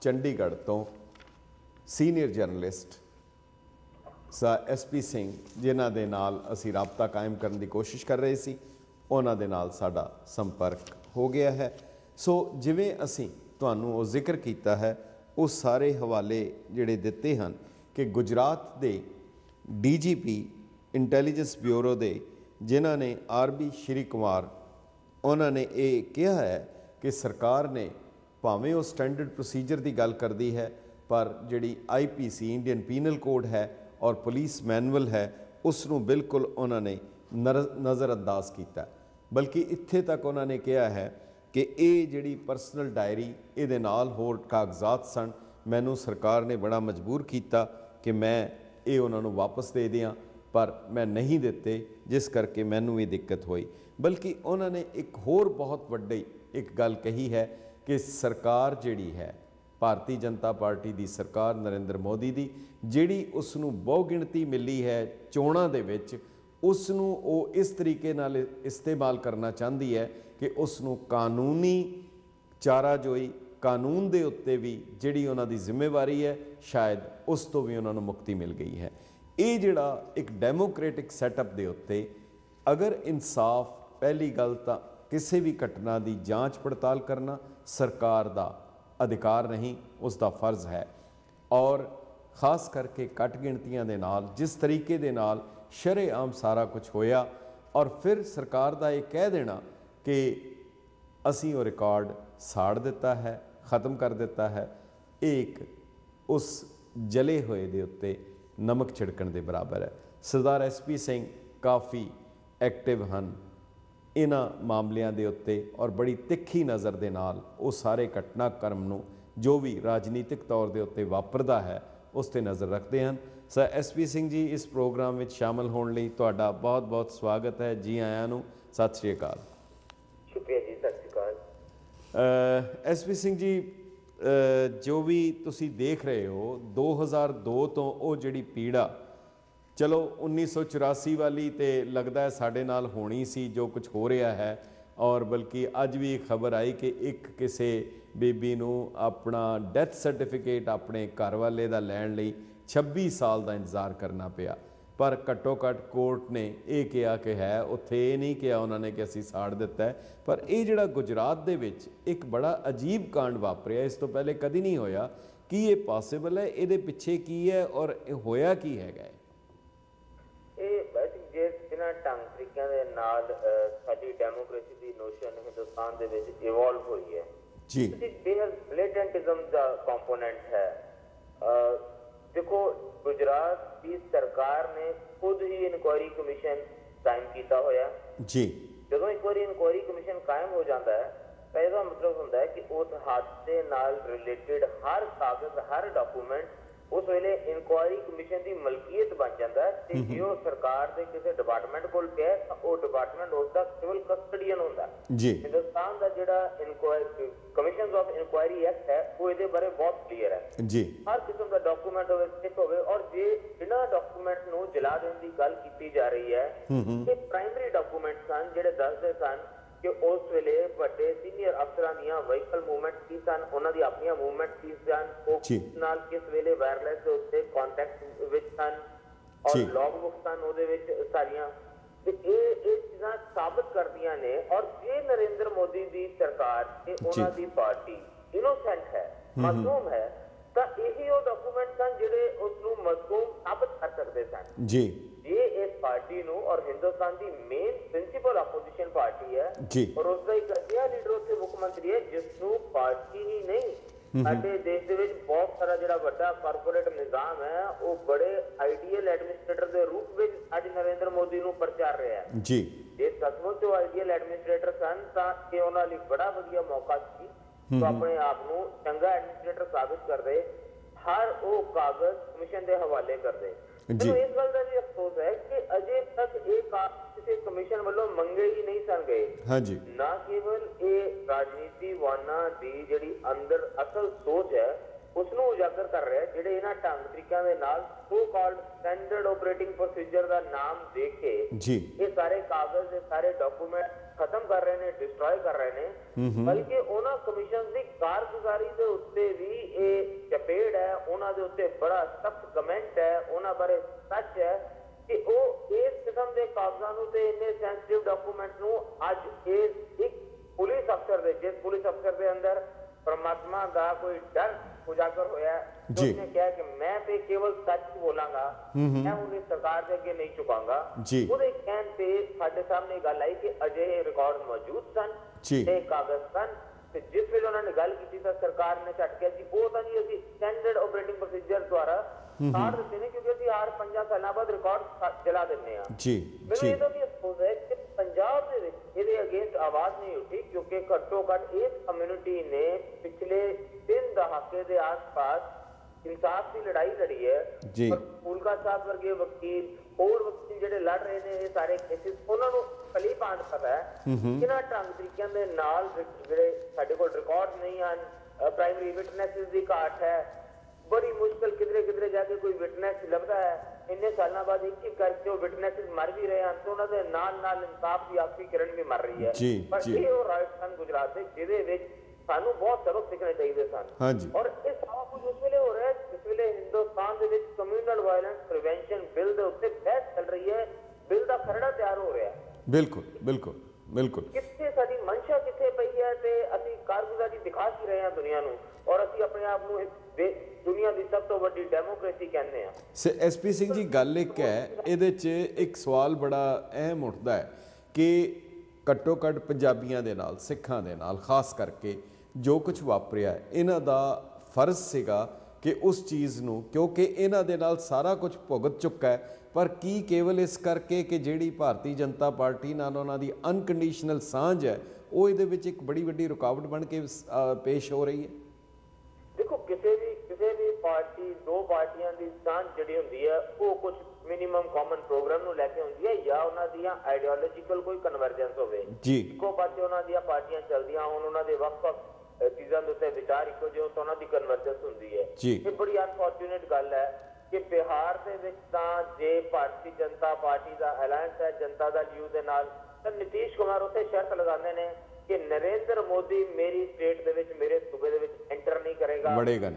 चंडीगढ़ तो सीनियर जर्नलिस्ट SP सिंह जिन्हां दे नाल असी राबता कायम करने की कोशिश कर रहे सी, उन्हां दे नाल साडा संपर्क हो गया है। सो जिवें असी तुहानू वो जिक्र किया है, वो सारे हवाले जिहड़े दिते हैं कि गुजरात के DGP इंटैलीजेंस ब्यूरो दे जिन्हां ने RB श्री कुमार, उन्होंने ये कहा है कि सरकार ने भावें वो स्टैंडर्ड प्रोसीजर की गल करती है, पर जिहड़ी IPC इंडियन पीनल कोड है और पुलिस मैनुअल है उसनों बिल्कुल उन्होंने नज़रअंदाज किया। बल्कि इत्थे तक उन्होंने कहा है कि ये जिहड़ी पर्सनल डायरी ये नाल होर कागजात सन, मैनू सरकार ने बड़ा मजबूर किया कि मैं ये उन्होंने वापस दे दियाँ, पर मैं नहीं दिते, जिस करके मैनू ये दिक्कत हुई। बल्कि उन्होंने एक होर बहुत वड्डी एक गल कही है कि सरकार जिहड़ी है भारतीय जनता पार्टी की सरकार नरेंद्र मोदी की, जिहड़ी उसनू बहुगिणती मिली है चोणां दे विच, उसनू वो इस तरीके नाल इस्तेमाल करना चाहती है कि उसनू कानूनी चाराजोई, कानून दे उत्ते भी जिहड़ी उन्हां दी जिम्मेवारी है, शायद उस तो भी उन्होंने मुक्ति मिल गई है। ये जिहड़ा एक डेमोक्रेटिक सैटअप दे उत्ते अगर इंसाफ, पहली गल तां किसी भी घटना की जांच पड़ताल करना सरकार का अधिकार नहीं, उसका फर्ज है। और खास करके घट गिणतियां दे नाल जिस तरीके दे नाल शरेआम सारा कुछ होया और फिर सरकार का ये कह देना कि असी वो रिकॉर्ड साड़ दिता है, ख़त्म कर दिता है, एक उस जले हुए दे उत्ते नमक छिड़कण दे बराबर है। सरदार SP सिंह काफ़ी एक्टिव हैं इन्हां मामलियां दे उत्ते और बड़ी तिखी नज़र दे नाल वो सारे घटनाक्रम नूं जो भी राजनीतिक तौर दे उत्ते वापरदा है उस ते नज़र रखते हैं। सर SP सिंह जी, इस प्रोग्राम में शामिल होने लई तुहाडा बहुत बहुत स्वागत है। जी आयां नूं, सत श्री अकाल। शुक्रिया जी, सत श्री अकाल। SP सिंह जी, जो भी तुसी देख रहे हो 2002 तो वो जिहड़ी पीड़ा, चलो 1984 वाली तो लगता है साडे नाल होनी सी, जो कुछ हो रहा है और बल्कि अज भी एक खबर आई कि एक किसी बेबी नूं अपना डैथ सर्टिफिकेट अपने घर वाले का लैण लई 26 साल का इंतज़ार करना पिया। पर घट्टो घट्ट कोर्ट ने यह कहा कि है उत्थे ये नहीं कहा उन्होंने कि असी साड़ दिता है। पर यह जिहड़ा गुजरात दे विच एक बड़ा अजीब कांड वापरिया, इस तो पहले कदी नहीं होया। कि ये पॉसिबल है, ये पिछे की है और होया की हैगा? जिन्हां ढंग तरीकिਆਂ ਦੇ ਨਾਲ ਸਾਡੀ ਡੈਮੋਕ੍ਰੇਸੀ ਦੀ ਨੋਸ਼ਨ ਹਿੰਦੁਸਤਾਨ ਦੇ ਵਿੱਚ ਇਵੋਲਵ ਹੋਈ ਹੈ ਜੀ, ਬਲੇਟੈਂਟਿਜ਼ਮ ਦਾ ਕੰਪੋਨੈਂਟ ਹੈ। देखो, गुजरात की सरकार ने खुद ही इंक्वायरी कमीशन कायम किया होया जी। जो एक बार इंक्वायरी कमीशन कायम हो जाता है तो इसका मतलब होता है कि उस हादसे नाल रिलेटेड हर कागज हर डॉक्यूमेंट उस वेले इंक्वायरी कमीशन की मलकीयत बन जाता है। जो सरकार के किसी डिपार्टमेंट को कहे तो वो डिपार्टमेंट उसका सिविल कस्टडियन होता है। हिंदुस्तान का जिहड़ा inquiry commission of inquiry act है वो ये बारे बहुत क्लीयर है जी। हर किस्म का डॉक्यूमेंट हो स्टिक हो, और जे जिन्हां डॉक्यूमेंट नूं जला देने की गल की जा रही है ये प्राइमरी डॉक्यूमेंट सन जिहड़े दसदे सन कि उस वेले बड़े सीनियर अफसरां दीयां व्हीकल मूवमेंट की सन, उन्हां दी अपनी मूवमेंट की सन, वो नाल किस वेले वायरलेस दे उत्ते कांटैक्ट विच सन और लॉग बुक सन ओदे विच सारियां ते ये चीज़ां साबित करदियां ने। और जे नरेंद्र मोदी दी सरकार ते उन्हां दी पार्टी इनोसेंट है, मासूम है, तो यही वो डॉक्यूमेंट सन जिहड़े उसनूं मासूम साबित कर सकदे सन जी। ये इस पार्टी नूं और हिंदुस्तान की मेन प्रिंसिपल अपोजिशन पार्टी है जी, और उसका एक अजिहा लीडर उत्थे मुख्यमंत्री है जिसनूं पार्टी ही नहीं साडे देश दे विच बहुत सारा जिहड़ा वड्डा कारपोरेट निजाम है वो बड़े आइडियल एडमिनिस्ट्रेटर के रूप में अज नरेंद्र मोदी नूं प्रचार रहा है जी। जे सचमुच वो आइडियल एडमिनिस्ट्रेटर सन तां ये उन्हां लई बड़ा वधिया मौका सी तो अपने आप नूं चंगा एडमिनिस्ट्रेटर साबित कर दे, हर वो कागज कमीशन के हवाले कर दे। जी। इस गल का भी अफसोस है कि अजे तक किसी कमीशन वालों मंगे ही नहीं सन गए। हाँ जी। ना केवल ये राजनीतिवाना दी जिहड़ी अंदर असल सोच है उसनूं उजागर कर रहा है, जिहड़े इन्हां ढंग तरीकिਆਂ ਦੇ ਨਾਲ so called standard operating procedure का नाम दे के जी ये सारे कागज ये सारे डॉक्यूमेंट खत्म कर रहे हैं, डिस्ट्रॉय कर रहे हैं। बल्कि उन्हां कमीशन की कारगुजारी के उत्ते भी ये चपेड़ है, उन्हां दे उत्ते बड़ा सख्त कमेंट है, उन्हां बारे सच है कि वो इस किस्म के कागजां नूं ते इन्ने सेंसिटिव डॉक्यूमेंट नूं अज एक पुलिस अफसर दे जिस पुलिस अफसर के अंदर परमात्मा का कोई डर उजागर होया तो उसने कहा कि मैं तो केवल सच बोलांगा, मैं उन्हें सरकार के अगे नहीं चुकांगा। ਉਹਦੇ ਕਹਿਣ ਤੇ ਸਾਡੇ ਸਾਹਮਣੇ ਗੱਲ ਆਈ ਕਿ ਅਜਿਹੇ ਰਿਕਾਰਡ ਮੌਜੂਦ ਸਨ ਤੇ ਕਾਗਜ਼ ਸਨ ਤੇ ਜਿਸ ਵੇਲੇ ਉਹਨਾਂ ਨੇ ਗੱਲ ਕੀਤੀ ਤਾਂ ਸਰਕਾਰ ਨੇ ਝਟਕਿਆ ਜੀ ਉਹ ਤਾਂ ਜੀ ਅਸੀਂ ਸਟੈਂਡਰਡ ਆਪਰੇਟਿੰਗ ਪ੍ਰੋਸੀਜਰ ਦੁਆਰਾ ਸਾੜ ਦਿੱਤੇ ਨੇ ਕਿਉਂਕਿ ਅਸੀਂ ਹਰ 5 ਸਾਲਾਂ ਬਾਅਦ ਰਿਕਾਰਡ ਜਲਾ ਦਿੰਦੇ ਆ ਜੀ। ਮੈਨੂੰ ਇਹਦਾ ਵੀ ਅਫਸੋਸ ਹੈ ਕਿ ਪੰਜਾਬ ਦੇ ਵਿੱਚ ਇਹਦੇ ਅਗੇਂਸਟ ਆਵਾਜ਼ ਨਹੀਂ ਉੱਠੀ ਕਿਉਂਕਿ ਘੱਟੋ ਘੱਟ ਇਸ ਕਮਿਊਨਿਟੀ ਨੇ ਪਿਛਲੇ 3 ਦਹਾਕੇ ਦੇ ਆਸ-ਪਾਸ इंसाफ की लड़ाई लड़ी है जी। पर फूलका साहब वर्गे वकील और वकील जिहड़े लड़ रहे ने ये सारे केसेस उन्होंने भली भांत पता है किन्हां ढंग तरीकिਆਂ ਦੇ ਨਾਲ ਜਿਹੜੇ ਸਾਡੇ ਕੋਲ रिकॉर्ड नहीं ਹਨ, प्राइमरी विटनेसेस की घाट है, बड़ी मुश्किल किधरे जाके कोई विटनेस लभदा है, इन्ने सालों बाद एक करके वो विटनेसेस मर भी रहे हैं तो उन्होंने नाल इंसाफ की आखिरी किरण भी मर रही है। पर ये वो राजस्थान गुजरात के जिहदे सानू बहुत सबक सीखने चाहिए सन। हाँ जी। और ये सारा कुछ उस वेले हो रहा है जिस वेले हिंदुस्तान के विच कम्यूनल वायलेंस प्रिवेंशन बिल दे उत्ते बहस चल रही है, बिल का खरड़ा तैयार हो रहा है। बिल्कुल बिल्कुल बिल्कुल कित्थे साडी मंशा कित्थे पई है ते असीं कारगुजारी दिखा की रहे हैं दुनिया नूं और असीं अपने आप नूं दुनिया की सब तो वड्डी डेमोक्रेसी कहने हैं। SP सिंह जी गल एक है इहदे च एक सवाल बड़ा अहम उठदा है कि घट्टो घट्ट पंजाबियों के नाल सिखां दे नाल खास करके जो कुछ वापरिया इन्हां दा फर्ज सीगा कि उस चीज़ नूं क्योंकि इन्हां दे नाल सारा कुछ भुगत चुका है पर की केवल इस करके कि जिहड़ी भारतीय जनता पार्टी नाल उन्हां दी अनकंडीशनल सांझ है वो इहदे विच एक बड़ी वड्डी रुकावट बन के पेश हो रही है। देखो किसी भी पार्टी दो पार्टियां दी सांझ जिहड़ी हुंदी है वो कुछ मिनिमम कॉमन प्रोग्राम नूं लैके हुंदी है या उन्हां दियां आइडियोलॉजिकल कोई कन्वर्जेंस होवे जी। इक्को पासे उन्हां दियां पार्टियां चलदियां हुण उन्हां दे वक्त चीज़ों के उत्ते विचार इक्को जिहे तो उन्हां दी कन्वर्जेंस हुंदी है। ये बड़ी अनफॉर्चुनेट गल है कि बिहार दे विच तां जे भारतीय जनता पार्टी का अलायंस है जनता दल यू दे नाल ਤਾਂ ਨੀਤੀਸ਼ ਕੁਮਾਰ ਉੱਥੇ ਸ਼ਰਤ ਲਗਾਉਂਦੇ ਨੇ ਕਿ ਨਰਿੰਦਰ ਮੋਦੀ ਮੇਰੀ ਸਟੇਟ ਦੇ ਵਿੱਚ, ਮੇਰੇ ਸੂਬੇ ਦੇ ਵਿੱਚ ਐਂਟਰ ਨਹੀਂ ਕਰੇਗਾ,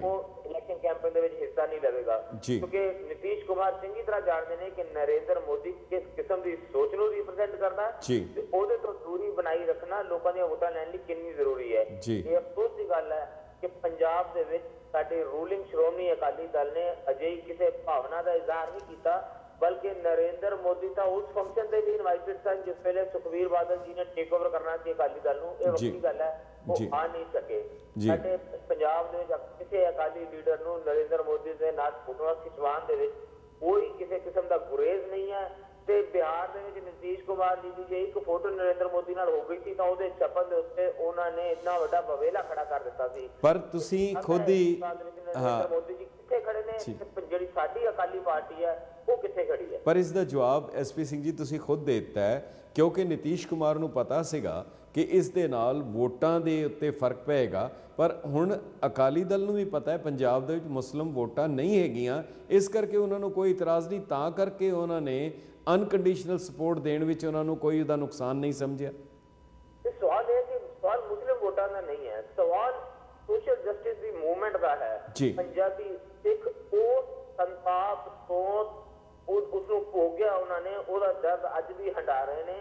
ਉਹ ਇਲੈਕਸ਼ਨ ਕੈਂਪੇਨ ਦੇ ਵਿੱਚ ਹਿੱਸਾ ਨਹੀਂ ਲਵੇਗਾ, ਕਿਉਂਕਿ ਨੀਤੀਸ਼ ਕੁਮਾਰ ਚੰਗੀ ਤਰ੍ਹਾਂ ਜਾਣਦੇ ਨੇ ਕਿ ਨਰਿੰਦਰ ਮੋਦੀ ਕਿਸ ਕਿਸਮ ਦੀ ਸੋਚ ਨੂੰ ਰਿਪਰੈਜ਼ੈਂਟ ਕਰਦਾ ਤੇ ਉਹਦੇ ਤੋਂ ਦੂਰੀ ਬਣਾਈ ਰੱਖਣਾ ਲੋਕਾਂ ਦੀਆਂ ਵੋਟਾਂ ਲੈਣ ਲਈ ਕਿੰਨੀ ਜ਼ਰੂਰੀ ਹੈ। ਇਹ ਅਫਸੋਸ ਦੀ ਗੱਲ ਹੈ ਕਿ ਪੰਜਾਬ ਦੇ ਵਿੱਚ ਸਾਡੇ ਰੂਲਿੰਗ ਸ਼੍ਰੋਮਣੀ ਅਕਾਲੀ ਦਲ ਨੇ ਅਜਿਹੀ ਕਿਸੇ ਭਾਵਨਾ ਦਾ ਇਜ਼ਹਾਰ ਨਹੀਂ ਕੀਤਾ, बल्कि नरेंद्र मोदी था उस फंक्शन से भी इनवाइटेड सन जिस वेले सुखबीर बादल जी ने टेक ओवर करना सी अकाली दल नूं, ये वक्री गल है, वो आ नहीं सके। साडे पंजाब दे विच किसी अकाली लीडर नूं नरेंद्र मोदी दे नाल फोटोआं खिचवाउण दे विच कोई किसी किस्म दा गुरेज नहीं है। ते बिहार दे विच नीतीश कुमार जी दी जे एक फोटो नरेंद्र मोदी नाल हो गई सी तां ओहदे छपन दे उत्ते उन्हां ने इतना वड्डा बवेला खड़ा कर दित्ता सी। पर तुसीं खुद ही नरेंद्र मोदी जी कित्थे खड़े ने, ਜਿਹੜੀ ਸਾਡੀ ਅਕਾਲੀ ਪਾਰਟੀ ਹੈ ਉਹ ਕਿੱਥੇ ਖੜੀ ਹੈ? ਪਰ ਇਸ ਦਾ ਜਵਾਬ ਐਸਪੀ ਸਿੰਘ ਜੀ ਤੁਸੀਂ ਖੁਦ ਦੇ ਦਿੱਤਾ ਹੈ, ਕਿਉਂਕਿ ਨੀਤੀਸ਼ ਕੁਮਾਰ ਨੂੰ ਪਤਾ ਸੀਗਾ ਕਿ ਇਸ ਦੇ ਨਾਲ ਵੋਟਾਂ ਦੇ ਉੱਤੇ ਫਰਕ ਪਏਗਾ। ਪਰ ਹੁਣ ਅਕਾਲੀ ਦਲ ਨੂੰ ਵੀ ਪਤਾ ਹੈ ਪੰਜਾਬ ਦੇ ਵਿੱਚ ਮੁਸਲਿਮ ਵੋਟਾਂ ਨਹੀਂ ਹੈਗੀਆਂ, ਇਸ ਕਰਕੇ ਉਹਨਾਂ ਨੂੰ ਕੋਈ ਇਤਰਾਜ਼ ਨਹੀਂ, ਤਾਂ ਕਰਕੇ ਉਹਨਾਂ ਨੇ ਅਨਕੰਡੀਸ਼ਨਲ ਸਪੋਰਟ ਦੇਣ ਵਿੱਚ ਉਹਨਾਂ ਨੂੰ ਕੋਈ ਉਹਦਾ ਨੁਕਸਾਨ ਨਹੀਂ ਸਮਝਿਆ। ਤੇ ਸਵਾਲ ਇਹ ਕਿ ਸਵਾਲ ਮੁਸਲਿਮ ਵੋਟਾਂ ਦਾ ਨਹੀਂ ਹੈ, ਸਵਾਲ ਸੋਸ਼ਲ ਜਸਟਿਸ ਦੀ ਮੂਵਮੈਂਟ ਦਾ ਹੈ। ਪੰਜਾਬੀ ਸਿੱਖ ਉਹ ਸੰਤਾਪ ਸੋਚ ਉਸਨੂੰ ਭੋਗਿਆ ਉਹਨਾਂ ਨੇ, ਉਹਦਾ ਦਰਦ ਅੱਜ ਵੀ ਹੰਡਾ ਰਹੇ ਨੇ।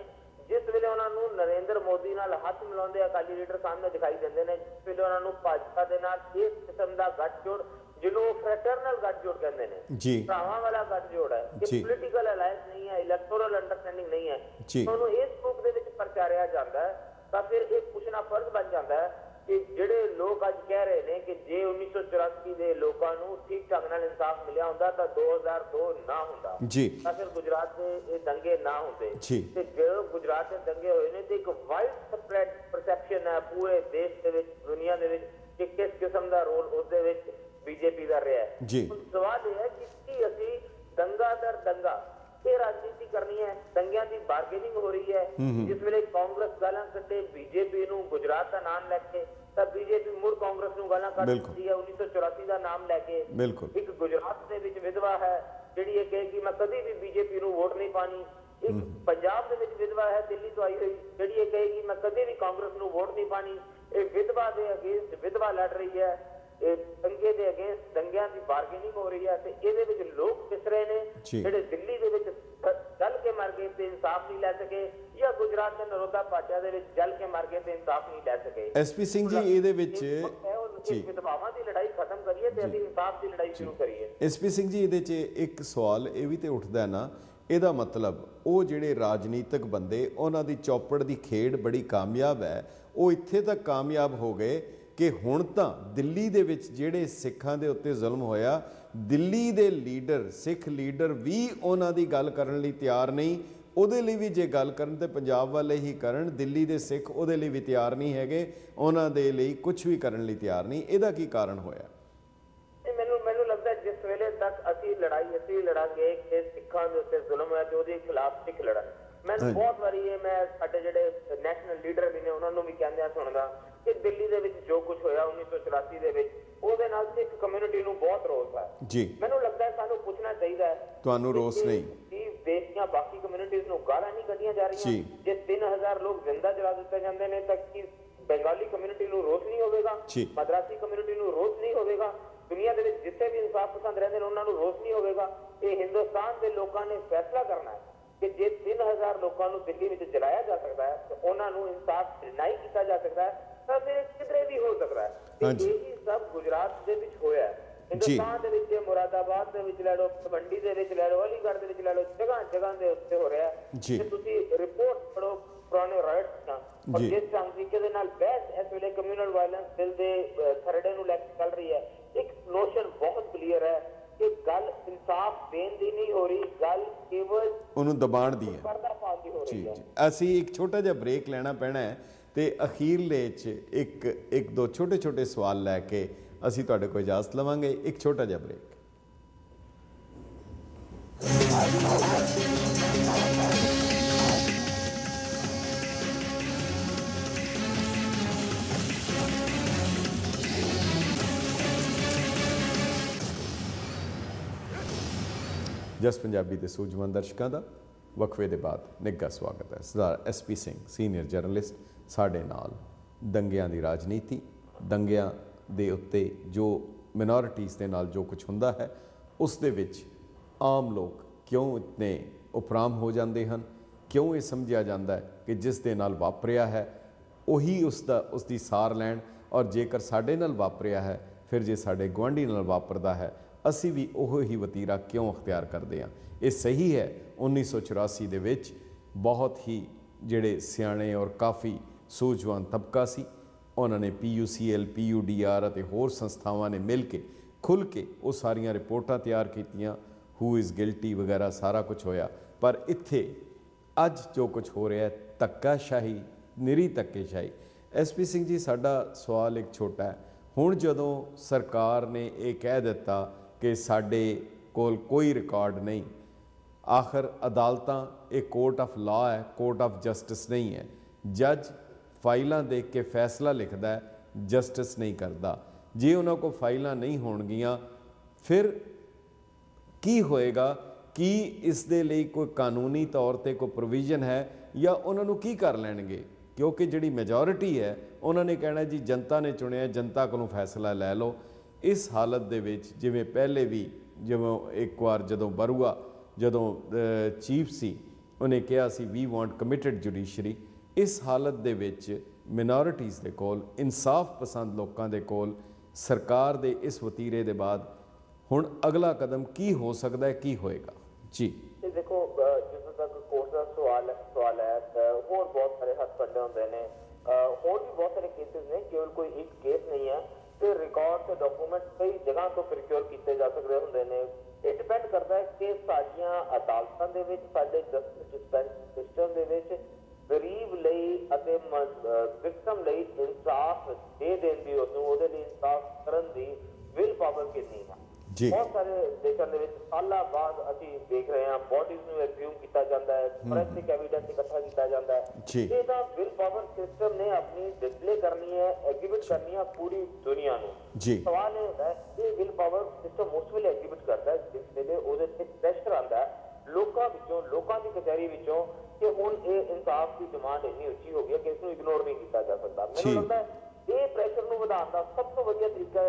ਜਿਸ ਵੇਲੇ ਉਹਨਾਂ ਨੂੰ ਨਰਿੰਦਰ ਮੋਦੀ ਨਾਲ ਹੱਥ ਮਿਲਾਉਂਦੇ ਅਕਾਲੀ ਲੀਡਰ ਸਾਹਮਣੇ ਦਿਖਾਈ ਦਿੰਦੇ ਨੇ, ਜਿਸ ਵੇਲੇ ਉਹਨਾਂ ਨੂੰ ਭਾਜਪਾ ਦੇ ਨਾਲ ਇਸ ਕਿਸਮ ਦਾ ਗੱਠਜੋੜ ਜਿਹਨੂੰ ਫ੍ਰੈਟਰਨਲ ਗੱਠਜੋੜ ਕਹਿੰਦੇ ਨੇ, ਭਰਾਵਾਂ ਵਾਲਾ ਗੱਠਜੋੜ ਹੈ, ਇਹ ਪੋਲੀਟੀਕਲ ਅਲਾਈਅੰਸ ਨਹੀਂ ਹੈ, ਇਲੈਕਟੋਰਲ ਅੰਡਰਸਟੈਂਡਿੰਗ ਨਹੀਂ ਹੈ, ਉਹਨੂੰ ਇਸ ਰੂਪ ਦੇ ਵਿੱਚ ਪ੍ਰਚਾਰਿਆ ਜਾਂਦਾ ਹੈ। ਤਾਂ ਫਿਰ ਇਹ ਪੁੱਛਣਾ ਫਰਜ਼ ਬਣ ਜਾਂਦਾ ਹੈ ਕਿ ਜਿਹੜੇ ਲੋਕ ਅੱਜ ਕਹਿ ਰਹੇ ਨੇ ਕਿ ਜੇ 1984 ਦੇ ਲੋਕਾਂ ਨੂੰ ਠੀਕ ਢੰਗ ਨਾਲ ਇਨਸਾਫ ਮਿਲਿਆ ਹੁੰਦਾ ਤਾਂ 2002 ਨਾ ਹੁੰਦਾ, ਤਾਂ ਫਿਰ ਗੁਜਰਾਤ ਦੇ ਇਹ ਦੰਗੇ ਨਾ ਹੁੰਦੇ। ਤੇ ਜਦੋਂ ਗੁਜਰਾਤ ਦੇ ਦੰਗੇ ਹੋਏ ਨੇ ਤੇ ਇੱਕ ਵਾਈਡ ਸਪਰੈਡ ਪਰਸੈਪਸ਼ਨ ਹੈ ਪੂਰੇ ਦੇਸ਼ ਦੇ ਵਿੱਚ, ਦੁਨੀਆ ਦੇ ਵਿੱਚ, ਕਿ ਕਿਸ ਕਿਸਮ ਦਾ ਰੋਲ ਉਸਦੇ ਵਿੱਚ ਬੀਜੇਪੀ ਦਾ ਰਿਹਾ ਹੈ। ਹੁਣ ਸਵਾਲ ਇਹ ਹੈ ਕਿ ਕੀ ਅਸੀਂ ਦੰਗਾ ਦਰ ਦੰਗਾ ਇਹ ਰਾਜਨੀਤੀ ਕਰਨੀ ਹੈ? ਦੰਗਿਆਂ ਦੀ ਬਾਰਗੇਨਿੰਗ ਹੋ ਰਹੀ ਹੈ। ਜਿਸ ਵੇਲੇ ਕਾਂਗਰਸ ਗਾਲਾਂ ਕੱਢੇ ਬੀਜੇਪੀ ਨੂੰ ਗੁਜਰਾਤ ਦਾ ਨਾਮ ਲੈ ਕੇ, ਤਾਂ ਬੀਜੇਪੀ ਮੁੜ ਕਾਂਗਰਸ ਨੂੰ ਗਾਲਾਂ ਕੱਢਦੀ ਹੈ 1984 ਦਾ ਨਾਮ ਲੈ ਕੇ। ਇੱਕ ਗੁਜਰਾਤ ਦੇ ਵਿੱਚ ਵਿਧਵਾ ਹੈ ਜਿਹੜੀ ਇਹ ਕਹੇ ਕਿ ਮੈਂ ਕਦੀ ਵੀ ਬੀਜੇਪੀ ਨੂੰ ਵੋਟ ਨਹੀਂ ਪਾਣੀ। ਇੱਕ ਪੰਜਾਬ ਦੇ ਵਿੱਚ ਵਿਧਵਾ ਹੈ ਦਿੱਲੀ ਤੋਂ ਆਈ ਹੋਈ ਜਿਹੜੀ ਇਹ ਕਹੇਗੀ ਮੈਂ ਕਦੇ ਵੀ ਕਾਂਗਰਸ ਨੂੰ ਵੋਟ ਨਹੀਂ ਪਾਣੀ। ਇਹ ਵਿਧਵਾ ਦੇ ਅਗੇਂਸਟ ਵਿਧਵਾ ਲੜ ਰਹੀ ਹੈ, ਇਹ ਦੰਗੇ ਦੇ ਅਗੇਂਸਟ ਦੰਗਿਆਂ ਦੀ ਬਾਰਗੇਨਿੰਗ ਹੋ ਰਹੀ ਹੈ। ਤੇ ਇਹਦੇ ਵਿੱਚ ਲੋਕ ਪਿਸ ਰਹੇ ਨੇ ਜਿਹੜੇ ਦਿੱਲੀ ਦੇ ਵਿੱਚ ਜਲ ਕੇ ਮਰ ਗਏ ਤੇ ਇਨਸਾਫ ਨਹੀਂ ਲੈ ਸਕੇ, ਜਾਂ ਗੁਜਰਾਤ ਦੇ ਨਰੋਦਾ ਪਾਟਿਆ ਦੇ ਵਿੱਚ ਜਲ ਕੇ ਮਰ ਗਏ ਤੇ ਇਨਸਾਫ ਨਹੀਂ ਲੈ ਸਕੇ। ਐਸਪੀ ਸਿੰਘ ਜੀ ਇਹਦੇ ਵਿੱਚ ਵਿਧਵਾਵਾਂ ਦੀ ਲੜਾਈ ਖਤਮ ਕਰੀਏ ਤੇ ਅਸੀਂ ਇਨਸਾਫ ਦੀ ਲੜਾਈ ਸ਼ੁਰੂ ਕਰੀਏ। ਐਸਪੀ ਸਿੰਘ ਜੀ ਇਹਦੇ 'ਚ ਇੱਕ ਸਵਾਲ ਇਹ ਵੀ ਤੇ ਉੱਠਦਾ ਨਾ, ਇਹਦਾ ਮਤਲਬ ਉਹ ਜਿਹੜੇ ਰਾਜਨੀਤਿਕ ਬੰਦੇ ਉਹਨਾਂ ਦੀ ਚੌਪੜ ਦੀ ਖੇਡ ਬੜੀ ਕਾਮਯਾਬ ਹੈ, ਉਹ ਇੱਥੇ ਤੱਕ ਕਾਮਯਾਬ ਹੋ ਗਏ ਕਿ ਹੁਣ ਤਾਂ ਦਿੱਲੀ ਦੇ ਵਿੱਚ ਜਿਹੜੇ ਸਿੱਖਾਂ ਦੇ ਉੱਤੇ ਜ਼ੁਲਮ ਹੋਇਆ, ਦਿੱਲੀ ਦੇ ਲੀਡਰ ਸਿੱਖ ਲੀਡਰ ਵੀ ਉਹਨਾਂ ਦੀ ਗੱਲ ਕਰਨ ਲਈ ਤਿਆਰ ਨਹੀਂ। ਉਹਦੇ ਲਈ ਵੀ ਜੇ ਗੱਲ ਕਰਨ ਤੇ ਪੰਜਾਬ ਵਾਲੇ ਹੀ ਕਰਨ, ਦਿੱਲੀ ਦੇ ਸਿੱਖ ਉਹਦੇ ਲਈ ਵੀ ਤਿਆਰ ਨਹੀਂ ਹੈਗੇ, ਉਹਨਾਂ ਦੇ ਲਈ ਕੁਝ ਵੀ ਕਰਨ ਲਈ ਤਿਆਰ ਨਹੀਂ। ਇਹਦਾ ਕੀ ਕਾਰਨ ਹੋਇਆ? ਮੈਨੂੰ ਲੱਗਦਾ ਜਿਸ ਵੇਲੇ ਤੱਕ ਅਸੀਂ ਲੜਾਂਗੇ ਕਿ ਸਿੱਖਾਂ ਦੇ ਉੱਤੇ ਜ਼ੁਲਮ ਹੈ ਤੇ ਉਹਦੇ ਖਿਲਾਫ ਸਿੱਖ ਲੜਨ। ਮੈਂ ਬਹੁਤ ਵਾਰੀ ਇਹ ਮੈਂ ਸਾਡੇ ਜਿਹੜੇ ਨੈਸ਼ਨਲ ਲੀਡਰ ਵੀ ਨੇ ਉਹਨਾਂ ਨੂੰ ਵੀ ਕਹਿੰਦਿਆਂ ਸੁਣਦਾ ਕਿ ਦਿੱਲੀ ਦੇ ਵਿੱਚ ਜੋ ਕੁਝ ਹੋਇਆ 1984 ਦੇ ਵਿੱਚ ਉਹਦੇ ਨਾਲ ਸਿੱਖ ਕਮਿਊਨਿਟੀ ਨੂੰ ਬਹੁਤ ਰੋਸ ਹੈ। ਮੈਨੂੰ ਲੱਗਦਾ ਸਾਨੂੰ ਪੁੱਛਣਾ ਚਾਹੀਦਾ ਹੈ ਤੁਹਾਨੂੰ ਰੋਸ ਨਹੀਂ ਦੇਸ਼ ਦੀਆਂ ਬਾਕੀ ਕਮਿਊਨਿਟੀਜ਼ ਨੂੰ ਗਾਲਾਂ ਨਹੀਂ ਕੱਢੀਆਂ ਜਾ ਰਹੀਆਂ? ਜੇ 3000 ਲੋਕ ਜ਼ਿੰਦਾ ਜਲਾ ਦਿੱਤੇ ਜਾਂਦੇ ਨੇ ਤਾਂ ਕੀ ਬੰਗਾਲੀ ਕਮਿਊਨਿਟੀ ਨੂੰ ਰੋਸ ਨਹੀਂ ਹੋਵੇਗਾ? ਮਦਰਾਸੀ ਕਮਿਊਨਿਟੀ ਨੂੰ ਰੋਸ ਨਹੀਂ ਹੋਵੇਗਾ? ਦੁਨੀਆ ਦੇ ਵਿੱਚ ਜਿੱਥੇ ਵੀ ਇਨਸਾਫ ਪਸੰਦ ਰਹਿੰਦੇ ਨੇ ਉਹਨਾਂ ਨੂੰ ਰੋਸ ਨਹੀਂ ਹੋਵੇਗਾ? ਇਹ ਹਿੰਦੁਸਤਾਨ ਦੇ ਲੋਕਾਂ ਨੇ ਫੈਸਲਾ ਕਰਨਾ ਹੈ ਕਿ ਜੇ 3000 ਲੋਕਾਂ ਨੂੰ ਦਿੱਲੀ ਵਿੱਚ ਜਲਾਇਆ ਜਾ ਸਕਦਾ ਹੈ ਤੇ ਉਹਨਾਂ ਨੂੰ ਇਨਸਾਫ ਡਿਨਾਈ ਕੀਤਾ ਜਾ ਸਕਦਾ ਹੈ, ਤਾਂ ਫਿਰ ਕਿਧਰੇ ਵੀ ਹੋ ਸਕਦਾ ਹੈ। ਇਹ ਹੀ ਸਭ ਗੁਜਰਾਤ ਦੇ ਵਿੱਚ ਹੋਇਆ। ਹਿੰਦੁਸਤਾਨ ਦੇ ਵਿੱਚ ਮੁਰਾਦਾਬਾਦ ਦੇ ਵਿੱਚ ਲੈ ਲਓ, ਤਲਵੰਡੀ ਦੇ ਵਿੱਚ ਲੈ ਲਓ, ਅਲੀਗੜ੍ਹ ਦੇ ਵਿੱਚ ਲੈ ਲਓ, ਜਗ੍ਹਾ ਜਗ੍ਹਾ ਦੇ ਉੱਤੇ ਹੋ ਰਿਹਾ। ਤੇ ਤੁਸੀਂ ਰਿਪੋਰਟ ਪੜੋ ਪੁਰਾਣੇ ਰਾਈਟਸ ਨਾਲ, ਔਰ ਜਿਸ ਤਰੀਕੇ ਦੇ ਨਾਲ ਬਹਿਸ ਇਸ ਵੇਲੇ ਕਮਿਊਨਲ ਵਾਇਲੈਂਸ ਬਿੱਲ ਦੇ ਖਰੜੇ ਨੂੰ ਲੈ ਕੇ ਚੱਲ ਰਹੀ ਹੈ, ਇੱਕ ਨੋਸ਼ਨ ਬਹੁਤ ਕਲੀਅਰ ਹੈ ਕਿ ਗੱਲ ਇਨਸਾਫ ਦੇਣ ਦੀ ਨਹੀਂ ਹੋ ਰਹੀ, ਗੱਲ ਕੇਵਲ ਉਹਨੂੰ ਦਬਾਉਣ ਦੀ ਹੈ, ਪਰਦਾ ਪਾਉਣ ਦੀ ਹੋ ਰਹੀ ਹੈ। ਅਸੀਂ ਇੱਕ ਛੋਟਾ ਜਿਹਾ ਬ੍ਰੇਕ ਲੈਣਾ ਪੈਣਾ ਹੈ ਤੇ ਅਖੀਰਲੇ 'ਚ ਇੱਕ ਦੋ ਛੋਟੇ ਸਵਾਲ ਲੈ ਕੇ ਅਸੀਂ ਤੁਹਾਡੇ ਕੋਲ ਇਜਾਜ਼ਤ ਲਵਾਂਗੇ। ਇੱਕ ਛੋਟਾ ਜਿਹਾ ਬ੍ਰੇਕ। ਜਸ ਪੰਜਾਬੀ ਦੇ ਸੂਝਵਾਨ ਦਰਸ਼ਕਾਂ ਦਾ वक्फे के बाद निघा स्वागत है। सरदार SP ਸਿੰਘ सीनियर जर्नलिस्ट साढ़े नाल दंगियां की राजनीति, दंगियां ਦੇ ਉੱਤੇ जो मिनोरिटीज़ ਦੇ ਨਾਲ जो कुछ ਹੁੰਦਾ है उस ਦੇ ਵਿੱਚ आम लोग क्यों इतने उपराम हो जाते हैं, क्यों ये समझा जाता है कि जिस दे नाल वापरिया है उही उसकी सार लैन, और जेकर साडे नाल वापरिया है फिर जे साडे गुआढ़ी नाल वापरदा है असी भी ओहो ही वतीरा क्यों अख्तियार करते हैं। ये सही है 1984 दे विच बहुत ही जिहड़े सियाणे और काफ़ी सूझवान तबका सी, उन्होंने PUCL PUDR और होर संस्थावां ने मिल के खुल के वो सारियां रिपोर्टां तैयार कीतियां, हू इज़ गिल्टी वगैरह सारा कुछ होया। पर इत्थे अज जो कुछ हो रहा है धक्काशाही, निरी धक्केशाही। SP ਸਿੰਘ जी साडा सवाल एक छोटा है, हुण जदों सरकार ने ये कह दिता कि साडे कोल कोई रिकॉर्ड नहीं, आखिर अदालतां एक कोर्ट ऑफ लॉ है, कोर्ट ऑफ जस्टिस नहीं है। जज फाइलां देख के फैसला लिखदा है, जस्टिस नहीं करता। जे उन्हां को फाइलां नहीं होणगियां फिर की होएगा, कि इस दे लई कोई कानूनी तौर पर कोई प्रोविजन है या उन्होंने की कर लैणगे, क्योंकि जिहड़ी मेजोरिटी है उन्होंने कहना जी जनता ने चुनिया, जनता कोलों फैसला लै लो। इस हालत दे विच जिवें पहले भी जिवें एक बार जदों बरुआ जदों चीफ सी उन्हें कहा सी वी वांट कमिटेड जुडिशरी, इस हालत दे विच मिनोरिटीज़ दे कोल, इंसाफ पसंद लोगों के कोल सरकार दे इस वतीरे दे बाद हुण अगला कदम की हो सकता है, की होएगा जी? देखो जिस तक कोर्ट का सवाल है होर बहुत सारे हथ कंडे होंदे ने, होर भी बहुत सारे केसेस ने, केवल कोई एक केस नहीं है। तो रिकॉर्ड ते डॉक्यूमेंट कई जगह तो प्रिक्योर किए जा सकते होंदे ने। ये डिपेंड करता है कि साडियां अदालतां दे विच, साडे जस्टिस डिस्पेंस सिस्टम दे विच गरीब लई अते विक्टिम लई इंसाफ दे देण दी, ਉਹਦੇ ਲਈ इंसाफ करन दी विल पावर कितनी है। बहुत सारे देशों के सालों बाद अभी देख रहे हैं बॉडीज में एक्यूम किया जाता है, फोरेंसिक एविडेंस इकट्ठा किया जाता है। ये विल पावर सिस्टम ने अपनी डिस्प्ले करनी है, एग्जीबिट करनी है पूरी दुनिया में। सवाल है ये विल पावर सिस्टम उस वेले एग्जीबिट करता है जिस वेले ਉਹਦੇ ਤੇ प्रेशर आता है लोगों की कचहरी विचों कि हुण ये इंसाफ की डिमांड इन्नी उच्ची हो गई कि इसको इग्नोर नहीं किया जा सकता। मैनूं लगदा है ये प्रेशर नूं वधाउण दा सब तो वधिया तरीका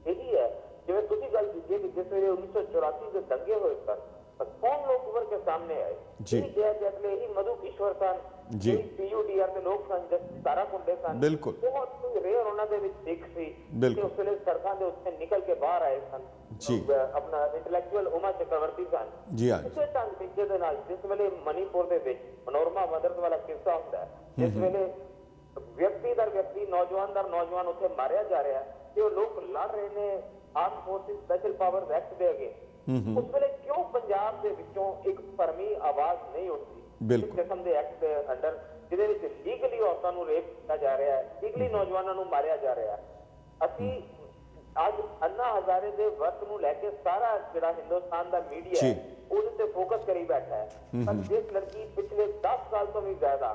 यही है। जिवें तुसीं गल कीती कि जिस वेले 1984 के दंगे होए सन कौन लोग उभर के सामने आए, यही मधु किशोर सन, PUDR के लोग सन, तारा कुंडे सन, बहुत रेयर उन्हां दे विच सिख सी कि उस वेले सड़कां दे उत्ते निकल के बाहर आए सन, अपना इंटलैक्चुअल उमा चक्रवर्ती सन। इसे ढंग तरीके दे नाल जिस वेले मणिपुर दे विच मनोरमा मदर्स वाला किस्सा हुंदा है, जिस वेले व्यक्ति दर व्यक्ति, नौजवान दर नौजवान उत्थे मारिया जा रहा है, ते लोग लड़ रहे ने arm forces special powers act दे अगेंस्ट, उस वेले क्यों पंजाब दे विचों एक फर्मी आवाज नहीं उठती इस किस्म दे एक्ट दे अंडर, जिहदे विच लीगली औरतां नूं रेप किया जा रहा है, लीगली नौजवानों नूं मारिया जा रहा है। असीं अज अन्ना हजारे दे वर्त नूं लैके सारा जिहड़ा हिंदुस्तान दा मीडिया है ਉਹਦੇ ਤੇ फोकस करी बैठा है। पर जिस लड़की पिछले 10 साल तो भी ज्यादा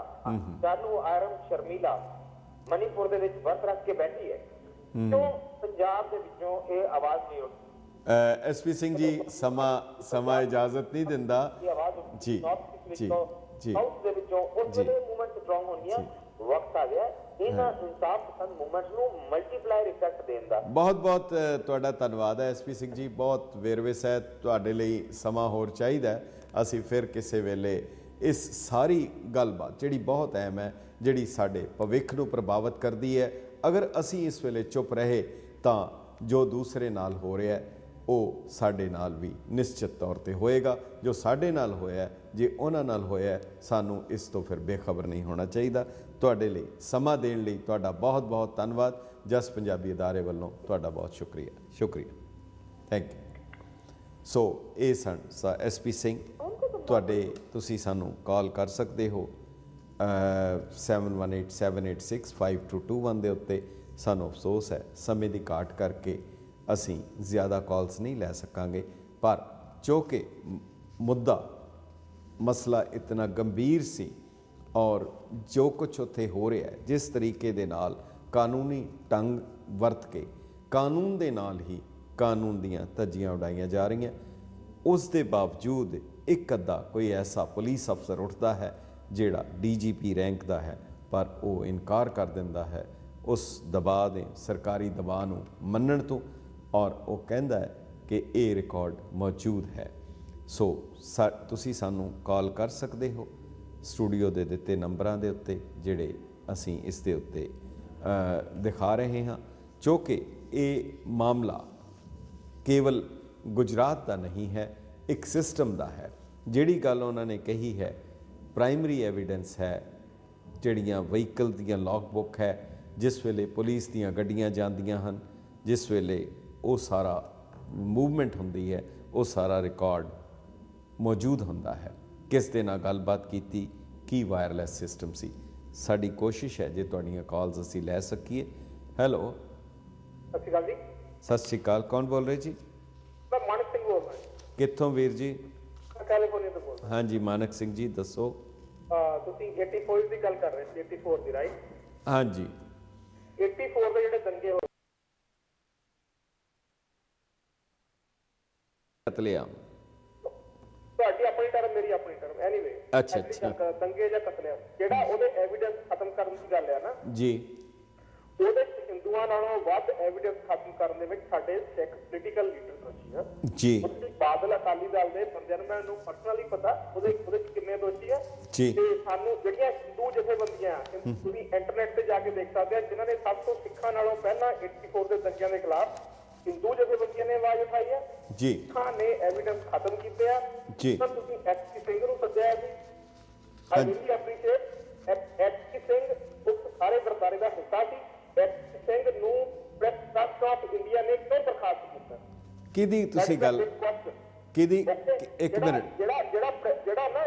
चालू आरम शर्मिला मणिपुर दे विच वर्त रख के बैठी है, तो पंजाब दे विचों ये आवाज नहीं उठती। SP ਸਿੰਘ जी समा इजाजत नहीं दिंदा जी जी जी हाउस दे विचों उस वेले मूवमेंट स्ट्रांग होंदियां, वक्त आ गया इन्हां इंसाफ पसंद मूवमेंट नूं मल्टीप्लायर इफेक्ट देण दा। बहुत बहुत तुहाडा धन्नवाद है SP ਸਿੰਘ जी, बहुत वेरवे सहित तुहाडे लई समा होर चाहीदा है। ਅਸੀਂ फिर किसी वेले इस सारी गलबात जिहड़ी बहुत अहम है, जिहड़ी साडे भविख नूं प्रभावित करदी है, अगर असी इस वेले चुप रहे तो जो दूसरे नाल हो रहा है वो साडे नाल भी निश्चित तौर पर होएगा। जो साडे नाल होया है, जे उन्हां नाल होया है, सानू इस तो फिर बेखबर नहीं होना चाहिए। तुहाडे लई समा देण लई तुहाडा बहुत बहुत धन्नवाद। जस पंजाबी अदारे वालों तुहाडा बहुत शुक्रिया थैंक यू। सो ये सन SP ਸਿੰਘ तुहाडे, तुसीं सानू कॉल कर सकते हो 7187865221 ਦੇ ਉੱਤੇ। ਸਾਨੂੰ अफसोस है समय की घाट करके असी ज़्यादा कॉल्स नहीं लै सकांगे, पर जो कि मुद्दा मसला इतना गंभीर सी और जो कुछ उत्थे हो रहा है, जिस तरीके दे नाल कानूनी ढंग वरत के कानून दे नाल ही कानून दीयां धज्जियां उड़ाईयां जा रही, ਉਸ ਦੇ ਬਾਵਜੂਦ ਇੱਕ ਅੱਧਾ ਕੋਈ ਐਸਾ ਪੁਲਿਸ ਅਫਸਰ ਉੱਠਦਾ ਹੈ ਜਿਹੜਾ DGP ਰੈਂਕ ਦਾ ਹੈ, ਪਰ ਉਹ ਇਨਕਾਰ ਕਰ ਦਿੰਦਾ ਹੈ ਉਸ ਦਬਾਅ ਦੇ, ਸਰਕਾਰੀ ਦਬਾਅ ਨੂੰ ਮੰਨਣ ਤੋਂ, ਔਰ ਉਹ ਕਹਿੰਦਾ ਹੈ ਕਿ ਇਹ ਰਿਕਾਰਡ ਮੌਜੂਦ ਹੈ। ਸੋ ਤੁਸੀਂ ਸਾਨੂੰ ਕਾਲ ਕਰ ਸਕਦੇ ਹੋ ਸਟੂਡੀਓ ਦੇ ਦਿੱਤੇ ਨੰਬਰਾਂ ਦੇ ਉੱਤੇ, ਜਿਹੜੇ ਅਸੀਂ ਇਸ ਦੇ ਉੱਤੇ ਦਿਖਾ ਰਹੇ ਹਾਂ, ਜੋ ਕਿ ਇਹ ਮਾਮਲਾ ਕੇਵਲ ਗੁਜਰਾਤ ਦਾ ਨਹੀਂ ਹੈ, ਇੱਕ ਸਿਸਟਮ ਦਾ ਹੈ। ਜਿਹੜੀ ਗੱਲ ਉਹਨਾਂ ਨੇ ਕਹੀ ਹੈ ਪ੍ਰਾਇਮਰੀ ਐਵੀਡੈਂਸ ਹੈ, ਜਿਹੜੀਆਂ ਵਹੀਕਲ ਦੀਆਂ ਲੌਗ ਬੁੱਕ ਹੈ, ਜਿਸ ਵੇਲੇ ਪੁਲਿਸ ਦੀਆਂ ਗੱਡੀਆਂ ਜਾਂਦੀਆਂ ਹਨ, ਜਿਸ ਵੇਲੇ ਉਹ ਸਾਰਾ ਮੂਵਮੈਂਟ ਹੁੰਦੀ ਹੈ, ਉਹ ਸਾਰਾ ਰਿਕਾਰਡ ਮੌਜੂਦ ਹੁੰਦਾ ਹੈ। ਕਿਸ ਦੇ ਨਾਲ ਗੱਲਬਾਤ ਕੀਤੀ, ਕੀ ਵਾਇਰਲੈਸ ਸਿਸਟਮ ਸੀ। ਸਾਡੀ ਕੋਸ਼ਿਸ਼ ਹੈ ਜੇ ਤੁਹਾਡੀਆਂ ਕਾਲਸ ਅਸੀਂ ਲੈ ਸਕੀਏ। ਹੈਲੋ, ਸਤਿ ਸ਼੍ਰੀ ਅਕਾਲ ਜੀ। ਸਤਿ ਸ਼੍ਰੀ ਅਕਾਲ, ਕੌਣ ਬੋਲ ਰਹੇ ਜੀ? ਮੈਂ ਮਾਨਕ ਸਿੰਘ ਬੋਲ ਰਿਹਾ। ਕਿੱਥੋਂ ਵੀਰ ਜੀ? ਕੈਲੀਫੋਰਨੀਆ ਤੋਂ ਬੋਲ ਰਿਹਾ। ਹਾਂਜੀ ਮਾਨਕ ਸਿੰਘ ਜੀ ਦੱਸੋ। ਤੁਸੀਂ 84 ਦੀ ਗੱਲ ਕਰ ਰਹੇ ਸੀ, 84 ਦੀ, ਰਾਈਟ? ਹਾਂਜੀ, 84 ਦੇ ਜਿਹੜੇ ਦੰਗੇ ਹੋਏ, ਕਤਲੇਆਮ, ਤੁਹਾਡੀ ਆਪਣੀ ਟਰਮ, ਮੇਰੀ ਆਪਣੀ ਟਰਮ, ਐਨੀਵੇ, ਅੱਛਾ ਅੱਛਾ, ਦੰਗੇ ਜਾਂ ਕਤਲੇਆਮ, ਜਿਹੜਾ ਉਹਦੇ ਐਵੀਡੈਂਸ ਖਤਮ ਕਰਨ ਦੀ ਗੱਲ ਹੈ ਨਾ ਜੀ, ਉਹਦੇ ਹਿੰਦੂਆਂ ਨਾਲੋਂ ਵੱਧ ਐਵੀਡੈਂਸ ਖਤਮ ਕਰਨ ਦੇ ਵਿੱਚ ਸਾਡੇ ਸਿੱਖ ਪੋਲੀਟੀਕਲ ਲੀਡਰ ਦੋਸ਼ੀ ਆ ਜੀ। ਬਾਦਲ ਅਕਾਲੀ ਦਲ ਦੇ ਬੰਦਿਆਂ ਨੂੰ ਮੈਨੂੰ ਪਰਸਨਲੀ ਪਤਾ ਉਹਦੇ ਵਿੱਚ ਕਿੰਨੇ ਦੋਸ਼ੀ ਆ ਜੀ। ਤੇ ਸਾਨੂੰ ਜਿਹੜੀਆਂ ਹਿੰਦੂ ਜਥੇਬੰਦੀਆਂ, ਤੁਸੀਂ ਇੰਟਰਨੈਟ ਤੇ ਜਾ ਕੇ ਦੇਖ ਸਕਦੇ ਆ, ਜਿਨ੍ਹਾਂ ਨੇ ਸਭ ਤੋਂ ਸਿੱਖਾਂ ਨਾਲੋਂ ਪਹਿਲਾਂ 84 ਦੇ ਦੰਗਿਆਂ ਦੇ ਖਿਲਾਫ ਹਿੰਦੂ ਜਥੇਬੰਦੀਆਂ ਨੇ ਆਵਾਜ਼ ਉਠਾਈ ਹੈ ਜੀ, ਸਿੱਖਾਂ ਨੇ ਐਵੀਡੈਂਸ ਖਤਮ ਕੀਤੇ ਆ ਜੀ। ਤਾਂ ਤੁਸੀਂ SP ਸਿੰਘ ਨੂੰ ਸੱਦਿਆ ਜੀ। I really appreciate SP Singh ਉਸ ਸਾਰੇ ਵਰਤਾਰੇ ਦਾ ਹਿੱਸਾ ਸੀ। SP ਸਿੰਘ ਨੂੰ ਪ੍ਰੈਸ ਟਰਸਟ ਆਫ ਇੰਡੀਆ ਨੇ ਕਿਉਂ ਬਰਖਾਸਤ ਕੀਤਾ? ਕਿਹਦੀ ਤੁਸੀਂ ਗੱਲ, ਕਿਹਦੀ? ਇੱਕ ਮਿੰਟ,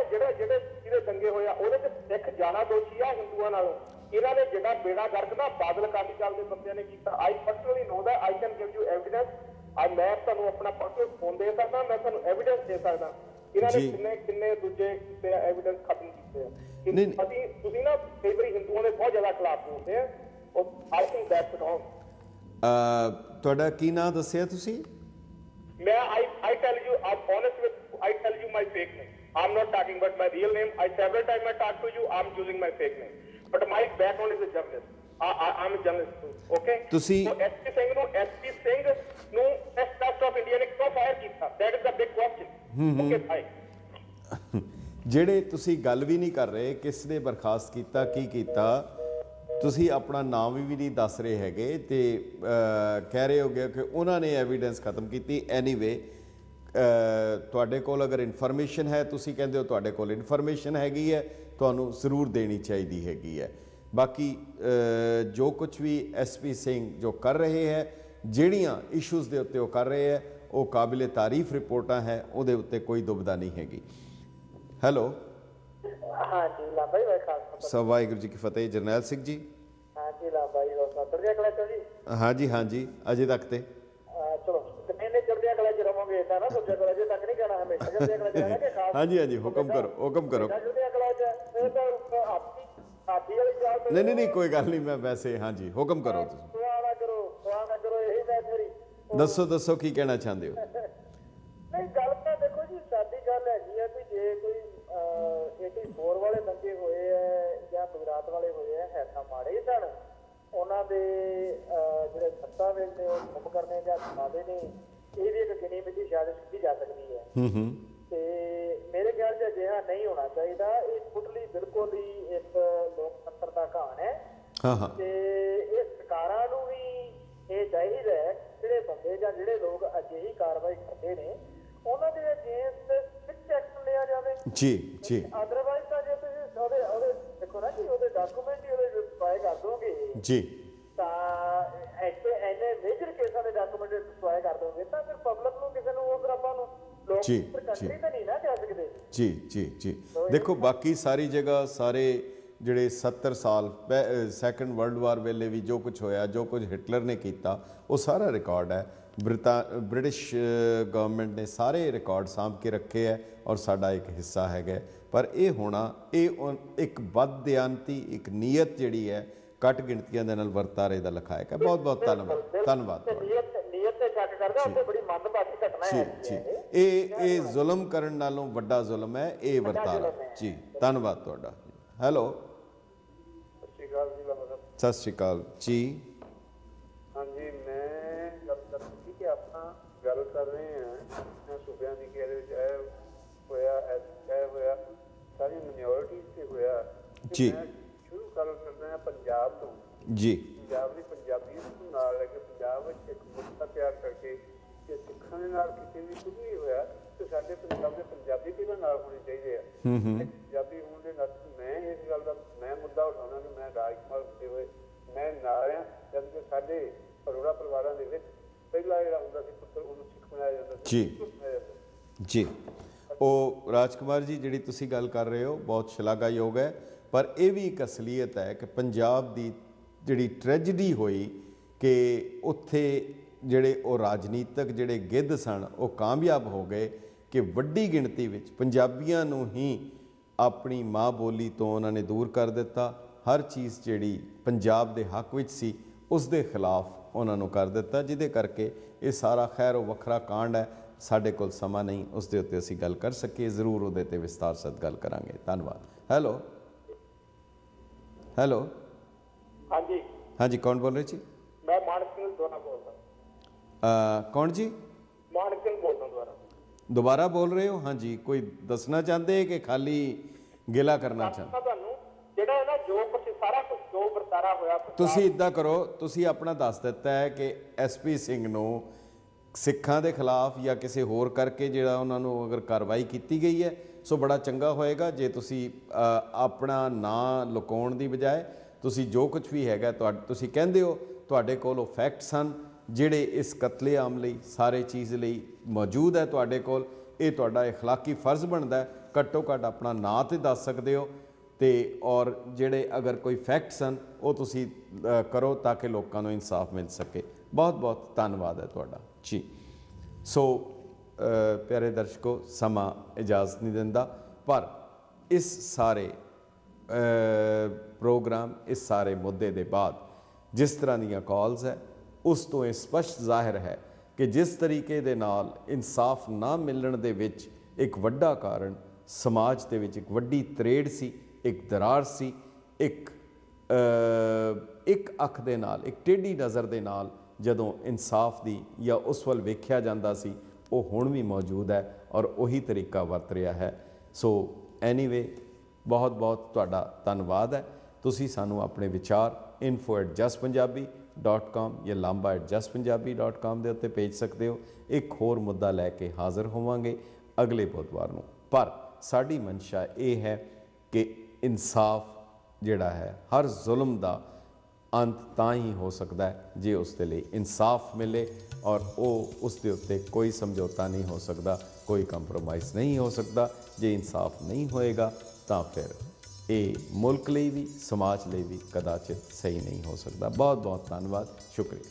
ਜਿਹੜੇ ਜਿਹਦੇ ਦੰਗੇ ਹੋਇਆ ਉਹਦੇ ਚ ਸਿੱਖ ਜ਼ਿਆਦਾ ਦੋਸ਼ੀ ਆ ਹਿੰਦੂਆਂ ਨਾਲੋਂ। ਇਹਨਾਂ ਨੇ ਜਿਹੜਾ ਬੇੜਾ ਗਰਕ ਨਾ ਬਾਦਲ ਅਕਾਲੀ ਦਲ ਦੇ ਬੰਦਿਆਂ ਨੇ ਕੀਤਾ। ਆਈ ਪਰਸਨਲੀ ਨੋ ਦਾ, I can give you evidence. ਮੈਂ ਤੁਹਾਨੂੰ ਆਪਣਾ ਪਰਸਨਲ ਫੋਨ ਦੇ ਸਕਦਾ, ਮੈਂ ਤੁਹਾਨੂੰ ਐਵੀਡੈਂਸ ਦੇ ਸਕਦਾ। ਇਹਨਾਂ ਨੇ ਕਿੰਨੇ ਦੂਜੇ ਕੀਤੇ ਐਵੀਡੈਂਸ ਖਤਮ ਕੀਤੇ ਆ। ਤੁਸੀਂ ਨਾ ਕਈ ਵਾਰੀ ਹਿੰਦੂਆਂ ਦੇ ਬਹੁਤ ਜ਼ਿਆਦਾ ਖਿਲਾਫ ਬੋਲਦੇ ਆ। I think that's wrong. ਤੁਹਾਡਾ ਕੀ ਨਾਮ ਦੱਸਿਆ ਤੁਸੀਂ? मैं I tell you, I'm honest with, I tell you my fake name. I'm not talking about my real name. Several times I talk to you, I'm using my fake name. But my background is a journalist. I'm a journalist too. Okay? ਤੁਸੀਂ so SP Singh ਨੂੰ press trust of India ਨੇ ਕਿਉਂ ਫਾਇਰ ਕੀਤਾ? That is the big question. Okay, bye. ਜਿਹੜੇ ਤੁਸੀਂ ਗੱਲ ਵੀ ਨਹੀਂ ਕਰ ਰਹੇ, ਕਿਸ ਨੇ ਬਰਖਾਸਤ ਕੀਤਾ, ਕੀ ਕੀਤਾ, ਤੁਸੀਂ ਆਪਣਾ ਨਾਮ ਵੀ ਨਹੀਂ ਦੱਸ ਰਹੇ ਹੈਗੇ ਤੇ ਕਹਿ ਰਹੇ ਹੋਗੇ ਕਿ ਉਹਨਾਂ ਨੇ ਐਵੀਡੈਂਸ ਖਤਮ ਕੀਤੀ। ਐਨੀਵੇ, ਤੁਹਾਡੇ ਕੋਲ ਅਗਰ ਇਨਫੋਰਮੇਸ਼ਨ ਹੈ, ਤੁਸੀਂ ਕਹਿੰਦੇ ਹੋ ਤੁਹਾਡੇ ਕੋਲ ਇਨਫੋਰਮੇਸ਼ਨ ਹੈਗੀ ਹੈ, ਤੁਹਾਨੂੰ ਜ਼ਰੂਰ ਦੇਣੀ ਚਾਹੀਦੀ ਹੈਗੀ ਹੈ। ਬਾਕੀ ਜੋ ਕੁਝ ਵੀ SP ਸਿੰਘ ਜੋ ਕਰ ਰਹੇ ਹੈ, ਜਿਹੜੀਆਂ ਇਸ਼ੂਜ਼ ਦੇ ਉੱਤੇ ਉਹ ਕਰ ਰਹੇ ਹੈ, ਉਹ ਕਾਬਿਲੇ ਤਾਰੀਫ ਰਿਪੋਰਟਾਂ ਹੈ, ਉਹਦੇ ਉੱਤੇ ਕੋਈ ਦੁਬਿਧਾ ਨਹੀਂ ਹੈਗੀ। ਹੈਲੋ, ਹਾਂਜੀ ਲਾਂਬਾ ਜੀ, ਖਾਲਸਾ ਵਾਹਿਗੁਰੂ ਜੀ ਕੀ ਫਤਿਹ। ਜਰਨੈਲ ਸਿੰਘ ਜੀ। ਹਾਂਜੀ ਲਾਂਬਾ ਜੀ, ਚੜ੍ਹਦੀਆਂ ਕਲਾ ਚ ਜੀ। ਹਾਂਜੀ ਹਾਂਜੀ, ਅਜੇ ਤੱਕ ਤੇ ਚਲੋ ਕਿੰਨੇ ਚੜ੍ਹਦੀਆਂ ਕਲਾ ਚ ਰਵਾਂਗੇ, ਏਦਾਂ ਨਾ ਦੂਜੇ ਕਲਾ ਜੇ ਤੱਕ ਨਹੀਂ ਜਾਣਾ, ਹਮੇਸ਼ਾ ਚੜ੍ਹਦੀਆਂ ਕਲਾ ਚ ਰਹਿਣਾ ਕਿ ਖਾਸ? ਹਾਂਜੀ ਹਾਂਜੀ, ਹੁਕਮ ਕਰੋ, ਹੁਕਮ ਕਰੋ। ਚੜ੍ਹਦੀਆਂ ਕਲਾ ਚ ਇਹ ਤਾਂ ਹਾਥੀ ਵਾਲੀ ਚਾਲ। ਨਹੀਂ, ਕੋਈ ਗੱਲ ਨਹੀਂ, ਮੈਂ ਵੈਸੇ ਹਾਂਜੀ, ਹੁਕਮ ਕਰੋ ਤੁਸੀਂ। ਸੁਆਲ ਨਾ ਕਰੋ, ਇਹੀ ਮੈਂ ਮੇਰੀ। ਦੱਸੋ ਕੀ ਕਹਿਣਾ ਚਾਹੁੰਦੇ ਹੋ? ਨਹੀਂ, ਗੱਲ ਤਾਂ ਦੇਖੋ ਜੀ, ਸਾਡੀ ਗੱਲ ਹੈਗੀ ਆ ਵੀ ਜੇ ਕੋਈ 84 ਵਾਲੇ ਦੰਗੇ ਹੋਏ ਹੈ ਜਾਂ ਗੁਜਰਾਤ ਵਾਲੇ ਹੋਏ ਹੈ ਤਾਂ ਮਾੜੇ ਹੀ ਸਨ। ਉਹਨਾਂ ਦੇ ਜਿਹੜੇ ਸੱਤਾ ਵੇਲੇ ਨੇ ਉਹ ਕੰਮ ਕਰਨੇ ਜਾਂ ਖਾਦੇ ਨੇ, ਇਹ ਵੀ ਇੱਕ ਗਿਣੀ ਮਿੱਟੀ ਸ਼ਾਇਦ ਸਿੱਧੀ ਜਾ ਸਕਦੀ ਹੈ। ਤੇ ਮੇਰੇ ਖਿਆਲ 'ਚ ਅਜਿਹਾ ਨਹੀਂ ਹੋਣਾ ਚਾਹੀਦਾ। ਇਹ ਟੋਟਲੀ ਬਿਲਕੁਲ ਹੀ ਇੱਕ ਲੋਕਤੰਤਰ ਦਾ ਕਹਾਣ ਹੈ। ਤੇ ਇਹ ਸਰਕਾਰਾਂ ਨੂੰ ਵੀ ਇਹ ਚਾਹੀਦਾ ਹੈ ਜਿਹੜੇ ਬੰਦੇ ਜਾਂ ਜਿਹੜੇ ਲੋਕ ਅਜਿਹੀ ਕਾਰਵਾਈ ਕਰਦੇ ਨੇ ਉਹਨਾਂ ਦੇ ਅਗੇਂਸਟ ਸਟ੍ਰਿਕਟ ਐਕਸ਼ਨ ਲਿਆ ਜਾਵੇ। ਜੀ। ਅਦਰਵਾਈਜ਼ ਤਾਂ ਜੇ ਤੁਸੀਂ ਉਹਦੇ ਦੇਖੋ ਨਾ ਜੀ, ਉਹਦੇ ਡਾਕੂਮੈਂਟ ਹੀ ਉਹਦੇ ਡਿਸਪਲਾਈ ਕਰ ਦੋਗੇ ਜੀ, ਤਾਂ ਐਨੇ ਮੇਜਰ ਕੇਸਾਂ ਦੇ ਡਾਕੂਮੈਂਟ ਡਿਸਪਲਾਈ ਕਰ ਦੋਗੇ ਤਾਂ ਫਿਰ ਪਬਲਿਕ ਨੂੰ, ਕਿਸੇ ਨੂੰ, ਉਹ ਫਿਰ ਆਪਾਂ ਨੂੰ ਲੋਕ ਕੰਟਰੀ ਤਾਂ ਨਹੀਂ ਨਾ ਜਾ ਸਕਦੇ। ਜੀ। ਦੇਖੋ, ਬਾਕੀ ਸਾਰੀ ਜਗ੍ਹਾ ਸਾਰੇ ਜਿਹੜੇ 70 ਸਾਲ ਸੈਕੰਡ ਵਰਲਡ ਵਾਰ ਵੇਲੇ ਵੀ ਜੋ ਕੁਝ ਹੋਇਆ, ਜੋ ਕੁਝ ਹਿਟਲਰ ਨੇ ਕੀਤਾ, ਉਹ ਸਾਰਾ ਰਿਕਾਰਡ ਹੈ। ਬ੍ਰਿਟਿਸ਼ ਗਵਰਨਮੈਂਟ ਨੇ ਸਾਰੇ ਰਿਕਾਰਡ ਸਾਂਭ ਕੇ ਰੱਖੇ ਹੈ ਔਰ ਸਾਡਾ ਇੱਕ ਹਿੱਸਾ ਹੈਗਾ। ਪਰ ਇਹ ਹੋਣਾ, ਇਹ ਇੱਕ ਬਦਦਿਆਨਤੀ, ਇੱਕ ਨੀਅਤ ਜਿਹੜੀ ਹੈ ਘੱਟ ਗਿਣਤੀਆਂ ਦੇ ਨਾਲ ਵਰਤਾਰੇ ਦਾ ਲਖਾਇਕ ਹੈ। ਬਹੁਤ ਧੰਨਵਾਦ। ਨੀਅਤ ਤੇ ਸ਼ੱਕ ਕਰਦਾ, ਉੱਥੇ ਬੜੀ ਮੰਦਭਾਗੀ ਘਟਨਾ ਹੈ। ਇਹ ਜ਼ੁਲਮ ਕਰਨ ਨਾਲੋਂ ਵੱਡਾ ਜ਼ੁਲਮ ਹੈ ਇਹ ਵਰਤਾਰਾ ਜੀ। ਧੰਨਵਾਦ ਤੁਹਾਡਾ। ਹੈਲੋ, ਸਤਿ ਸ਼੍ਰੀ ਅਕਾਲ ਜੀ। ਸਤਿ ਸ਼੍ਰੀ ਅਕਾਲ ਜੀ। ਹਾਂਜੀ, ਮੈਂ ਗੱਲ ਕਰ ਰਹੀ ਸੀ ਕਿ ਆਪਾਂ ਗੱਲ ਕਰ ਰਹੇ ਹਾਂ ਸੂਬਿਆਂ ਦੀ ਕਿ ਇਹਦੇ ਵਿੱਚ ਇਹ ਹੋਇਆ ਇਹ ਹੋਇਆ ਸਾਰੀਆਂ ਮਿਨੋਰਿਟੀਜ਼ ਤੇ ਹੋਇਆ ਜੀ। ਮੈਂ ਸ਼ੁਰੂ ਕਰਦਾ ਹਾਂ ਪੰਜਾਬ ਤੋਂ ਜੀ। ਪੰਜਾਬ ਦੀ ਪੰਜਾਬੀਅਤ ਨੂੰ ਨਾਲ ਲੈ ਕੇ ਪੰਜਾਬ ਵਿੱਚ ਇੱਕ ਮੁੱਦਾ ਤਿਆਰ ਕਰਕੇ ਕਿ ਸਿੱਖਾਂ ਦੇ ਨਾਲ ਕਿਤੇ ਵੀ ਕੁਝ ਵੀ ਹੋਇਆ ਤੇ ਸਾਡੇ ਪੰਜਾਬ ਦੇ ਪੰਜਾਬੀ ਕਿਹਨਾਂ ਨਾਲ ਹੋਣੇ ਚਾਹੀਦੇ ਆ। ਪੰਜਾਬੀ ਹੋਣ ਦੇ ਨਾਤੇ ਮੈਂ ਇਸ ਗੱਲ ਦਾ ਮੈਂ ਮੁੱਦਾ ਉਠਾਉਣਾ ਕਿ ਮੈਂ ਰਾਜਕੁਮਾਰ ਹੁੰਦੇ ਹੋਏ ਮੈਂ ਨਾਲ ਆ, ਜਦ ਕਿ ਸਾਡੇ ਅਰੋੜਾ ਪਰਿਵਾਰਾਂ ਦੇ ਵਿੱਚ ਪਹਿਲਾ ਜਿਹੜਾ ਹੁੰਦਾ ਸੀ ਪੁੱਤਰ ਉਹਨੂੰ ਸਿੱਖ ਬਣਾਇਆ ਜਾਂਦਾ ਸੀ ਜੀ। ਉਹ ਰਾਜਕੁਮਾਰ ਜੀ ਜਿਹੜੀ ਤੁਸੀਂ ਗੱਲ ਕਰ ਰਹੇ ਹੋ ਬਹੁਤ ਸ਼ਲਾਘਾਯੋਗ ਹੈ, ਪਰ ਇਹ ਵੀ ਇੱਕ ਅਸਲੀਅਤ ਹੈ ਕਿ ਪੰਜਾਬ ਦੀ ਜਿਹੜੀ ਟ੍ਰੈਜਡੀ ਹੋਈ ਕਿ ਉੱਥੇ ਜਿਹੜੇ ਉਹ ਰਾਜਨੀਤਿਕ ਜਿਹੜੇ ਗਿੱਧ ਸਨ ਉਹ ਕਾਮਯਾਬ ਹੋ ਗਏ ਕਿ ਵੱਡੀ ਗਿਣਤੀ ਵਿੱਚ ਪੰਜਾਬੀਆਂ ਨੂੰ ਹੀ ਆਪਣੀ ਮਾਂ ਬੋਲੀ ਤੋਂ ਉਹਨਾਂ ਨੇ ਦੂਰ ਕਰ ਦਿੱਤਾ। ਹਰ ਚੀਜ਼ ਜਿਹੜੀ ਪੰਜਾਬ ਦੇ ਹੱਕ ਵਿੱਚ ਸੀ ਉਸ ਦੇ ਖਿਲਾਫ ਉਹਨਾਂ ਨੂੰ ਕਰ ਦਿੱਤਾ, ਜਿਹਦੇ ਕਰਕੇ ਇਹ ਸਾਰਾ ਖੈਰ ਉਹ ਵੱਖਰਾ ਕਾਂਡ ਹੈ। ਸਾਡੇ ਕੋਲ ਸਮਾਂ ਨਹੀਂ ਉਸ ਦੇ ਉੱਤੇ ਅਸੀਂ ਗੱਲ ਕਰ ਸਕੀਏ, ਜ਼ਰੂਰ ਉਹਦੇ 'ਤੇ ਵਿਸਤਾਰ ਸਹਿਤ ਗੱਲ ਕਰਾਂਗੇ। ਧੰਨਵਾਦ। Hello, hello. ਹਾਂਜੀ ਹਾਂਜੀ, ਕੌਣ ਬੋਲ ਰਹੇ ਜੀ? ਮੈਂ ਮਾਨਕ ਸਿੰਘ ਦੋਨਾ ਬੋਲਦਾ। ਕੌਣ ਜੀ? ਮਾਨਕ ਸਿੰਘ ਬੋਲਦਾ ਦੁਬਾਰਾ ਬੋਲ ਰਹੇ ਹੋ? ਹਾਂਜੀ, ਕੋਈ ਦੱਸਣਾ ਚਾਹੁੰਦੇ ਕਿ ਖਾਲੀ ਗਿਲਾ ਕਰਨਾ ਚਾਹੁੰਦੇ? ਤੁਹਾਨੂੰ ਜਿਹੜਾ ਨਾ ਜੋ ਕੁਝ ਸਾਰਾ ਕੁਝ ਜੋ ਵਰਤਾਰਾ ਹੋਇਆ ਤੁਸੀਂ ਇੱਦਾਂ ਕਰੋ, ਤੁਸੀਂ ਆਪਣਾ ਦੱਸ ਦਿੱਤਾ ਹੈ ਕਿ ਐਸਪੀ ਸਿੰਘ ਨੂੰ ਸਿੱਖਾਂ ਦੇ ਖਿਲਾਫ ਜਾਂ ਕਿਸੇ ਹੋਰ ਕਰਕੇ ਜਿਹੜਾ ਉਹਨਾਂ ਨੂੰ ਅਗਰ ਕਾਰਵਾਈ ਕੀਤੀ ਗਈ ਹੈ ਸੋ ਬੜਾ ਚੰਗਾ ਹੋਏਗਾ ਜੇ ਤੁਸੀਂ ਆਪਣਾ ਨਾਂ ਲੁਕਾਉਣ ਦੀ ਬਜਾਏ ਤੁਸੀਂ ਜੋ ਕੁਝ ਵੀ ਹੈਗਾ ਤੁਸੀਂ ਕਹਿੰਦੇ ਹੋ ਤੁਹਾਡੇ ਕੋਲ ਉਹ ਫੈਕਟਸ ਹਨ ਜਿਹੜੇ ਇਸ ਕਤਲੇਆਮ ਲਈ ਸਾਰੇ ਚੀਜ਼ ਲਈ ਮੌਜੂਦ ਹੈ ਤੁਹਾਡੇ ਕੋਲ। ਇਹ ਤੁਹਾਡਾ ਇਖਲਾਕੀ ਫਰਜ਼ ਬਣਦਾ, ਘੱਟੋ ਘੱਟ ਆਪਣਾ ਨਾਂ ਤੇ ਦੱਸ ਸਕਦੇ ਹੋ ਤੇ ਔਰ ਜਿਹੜੇ ਅਗਰ ਕੋਈ ਫੈਕਟਸ ਹਨ ਉਹ ਤੁਸੀਂ ਕਰੋ ਤਾਂ ਕਿ ਲੋਕਾਂ ਨੂੰ ਇਨਸਾਫ ਮਿਲ ਸਕੇ। ਬਹੁਤ ਬਹੁਤ ਧੰਨਵਾਦ ਹੈ ਤੁਹਾਡਾ ਜੀ। ਸੋ ਪਿਆਰੇ ਦਰਸ਼ਕੋ, ਸਮਾਂ ਇਜਾਜ਼ਤ ਨਹੀਂ ਦਿੰਦਾ, ਪਰ ਇਸ ਸਾਰੇ ਪ੍ਰੋਗਰਾਮ ਇਸ ਸਾਰੇ ਮੁੱਦੇ ਦੇ ਬਾਅਦ ਜਿਸ ਤਰ੍ਹਾਂ ਦੀਆਂ ਕਾਲਸ ਹੈ ਉਸ ਤੋਂ ਇਹ ਸਪਸ਼ਟ ਜ਼ਾਹਿਰ ਹੈ ਕਿ ਜਿਸ ਤਰੀਕੇ ਦੇ ਨਾਲ ਇਨਸਾਫ ਨਾ ਮਿਲਣ ਦੇ ਵਿੱਚ ਇੱਕ ਵੱਡਾ ਕਾਰਨ ਸਮਾਜ ਦੇ ਵਿੱਚ ਇੱਕ ਵੱਡੀ ਤਰੇੜ ਸੀ, ਇੱਕ ਦਰਾਰ ਸੀ, ਇੱਕ ਅੱਖ ਦੇ ਨਾਲ, ਇੱਕ ਟੇਢੀ ਨਜ਼ਰ ਦੇ ਨਾਲ ਜਦੋਂ ਇਨਸਾਫ ਦੀ ਜਾਂ ਉਸ ਵੱਲ ਵੇਖਿਆ ਜਾਂਦਾ ਸੀ, ਉਹ ਹੁਣ ਵੀ ਮੌਜੂਦ ਹੈ ਔਰ ਉਹੀ ਤਰੀਕਾ ਵਰਤ ਰਿਹਾ ਹੈ। ਸੋ ਐਨੀਵੇ, ਬਹੁਤ ਬਹੁਤ ਤੁਹਾਡਾ ਧੰਨਵਾਦ ਹੈ। ਤੁਸੀਂ ਸਾਨੂੰ ਆਪਣੇ ਵਿਚਾਰ info@justpunjabi.com ਜਾਂ lamba@justpunjabi.com ਦੇ ਉੱਤੇ ਭੇਜ ਸਕਦੇ ਹੋ। ਇੱਕ ਹੋਰ ਮੁੱਦਾ ਲੈ ਕੇ ਹਾਜ਼ਰ ਹੋਵਾਂਗੇ ਅਗਲੇ ਬੁੱਧਵਾਰ ਨੂੰ, ਪਰ ਸਾਡੀ ਮਨਸ਼ਾ ਇਹ ਹੈ ਕਿ ਇਨਸਾਫ ਜਿਹੜਾ ਹੈ ਹਰ ਜ਼ੁਲਮ ਦਾ ਅੰਤ ਤਾਂ ਹੀ ਹੋ ਸਕਦਾ ਹੈ ਜੇ ਉਸ ਦੇ ਲਈ ਇਨਸਾਫ ਮਿਲੇ ਔਰ ਉਹ ਉਸ ਦੇ ਉੱਤੇ ਕੋਈ ਸਮਝੌਤਾ ਨਹੀਂ ਹੋ ਸਕਦਾ, ਕੋਈ ਕੰਪਰੋਮਾਈਜ਼ ਨਹੀਂ ਹੋ ਸਕਦਾ। ਜੇ ਇਨਸਾਫ ਨਹੀਂ ਹੋਏਗਾ ਤਾਂ ਫਿਰ ਇਹ ਮੁਲਕ ਲਈ ਵੀ ਸਮਾਜ ਲਈ ਵੀ ਕਦਾਚਿਤ ਸਹੀ ਨਹੀਂ ਹੋ ਸਕਦਾ। ਬਹੁਤ ਬਹੁਤ ਧੰਨਵਾਦ, ਸ਼ੁਕਰੀਆ।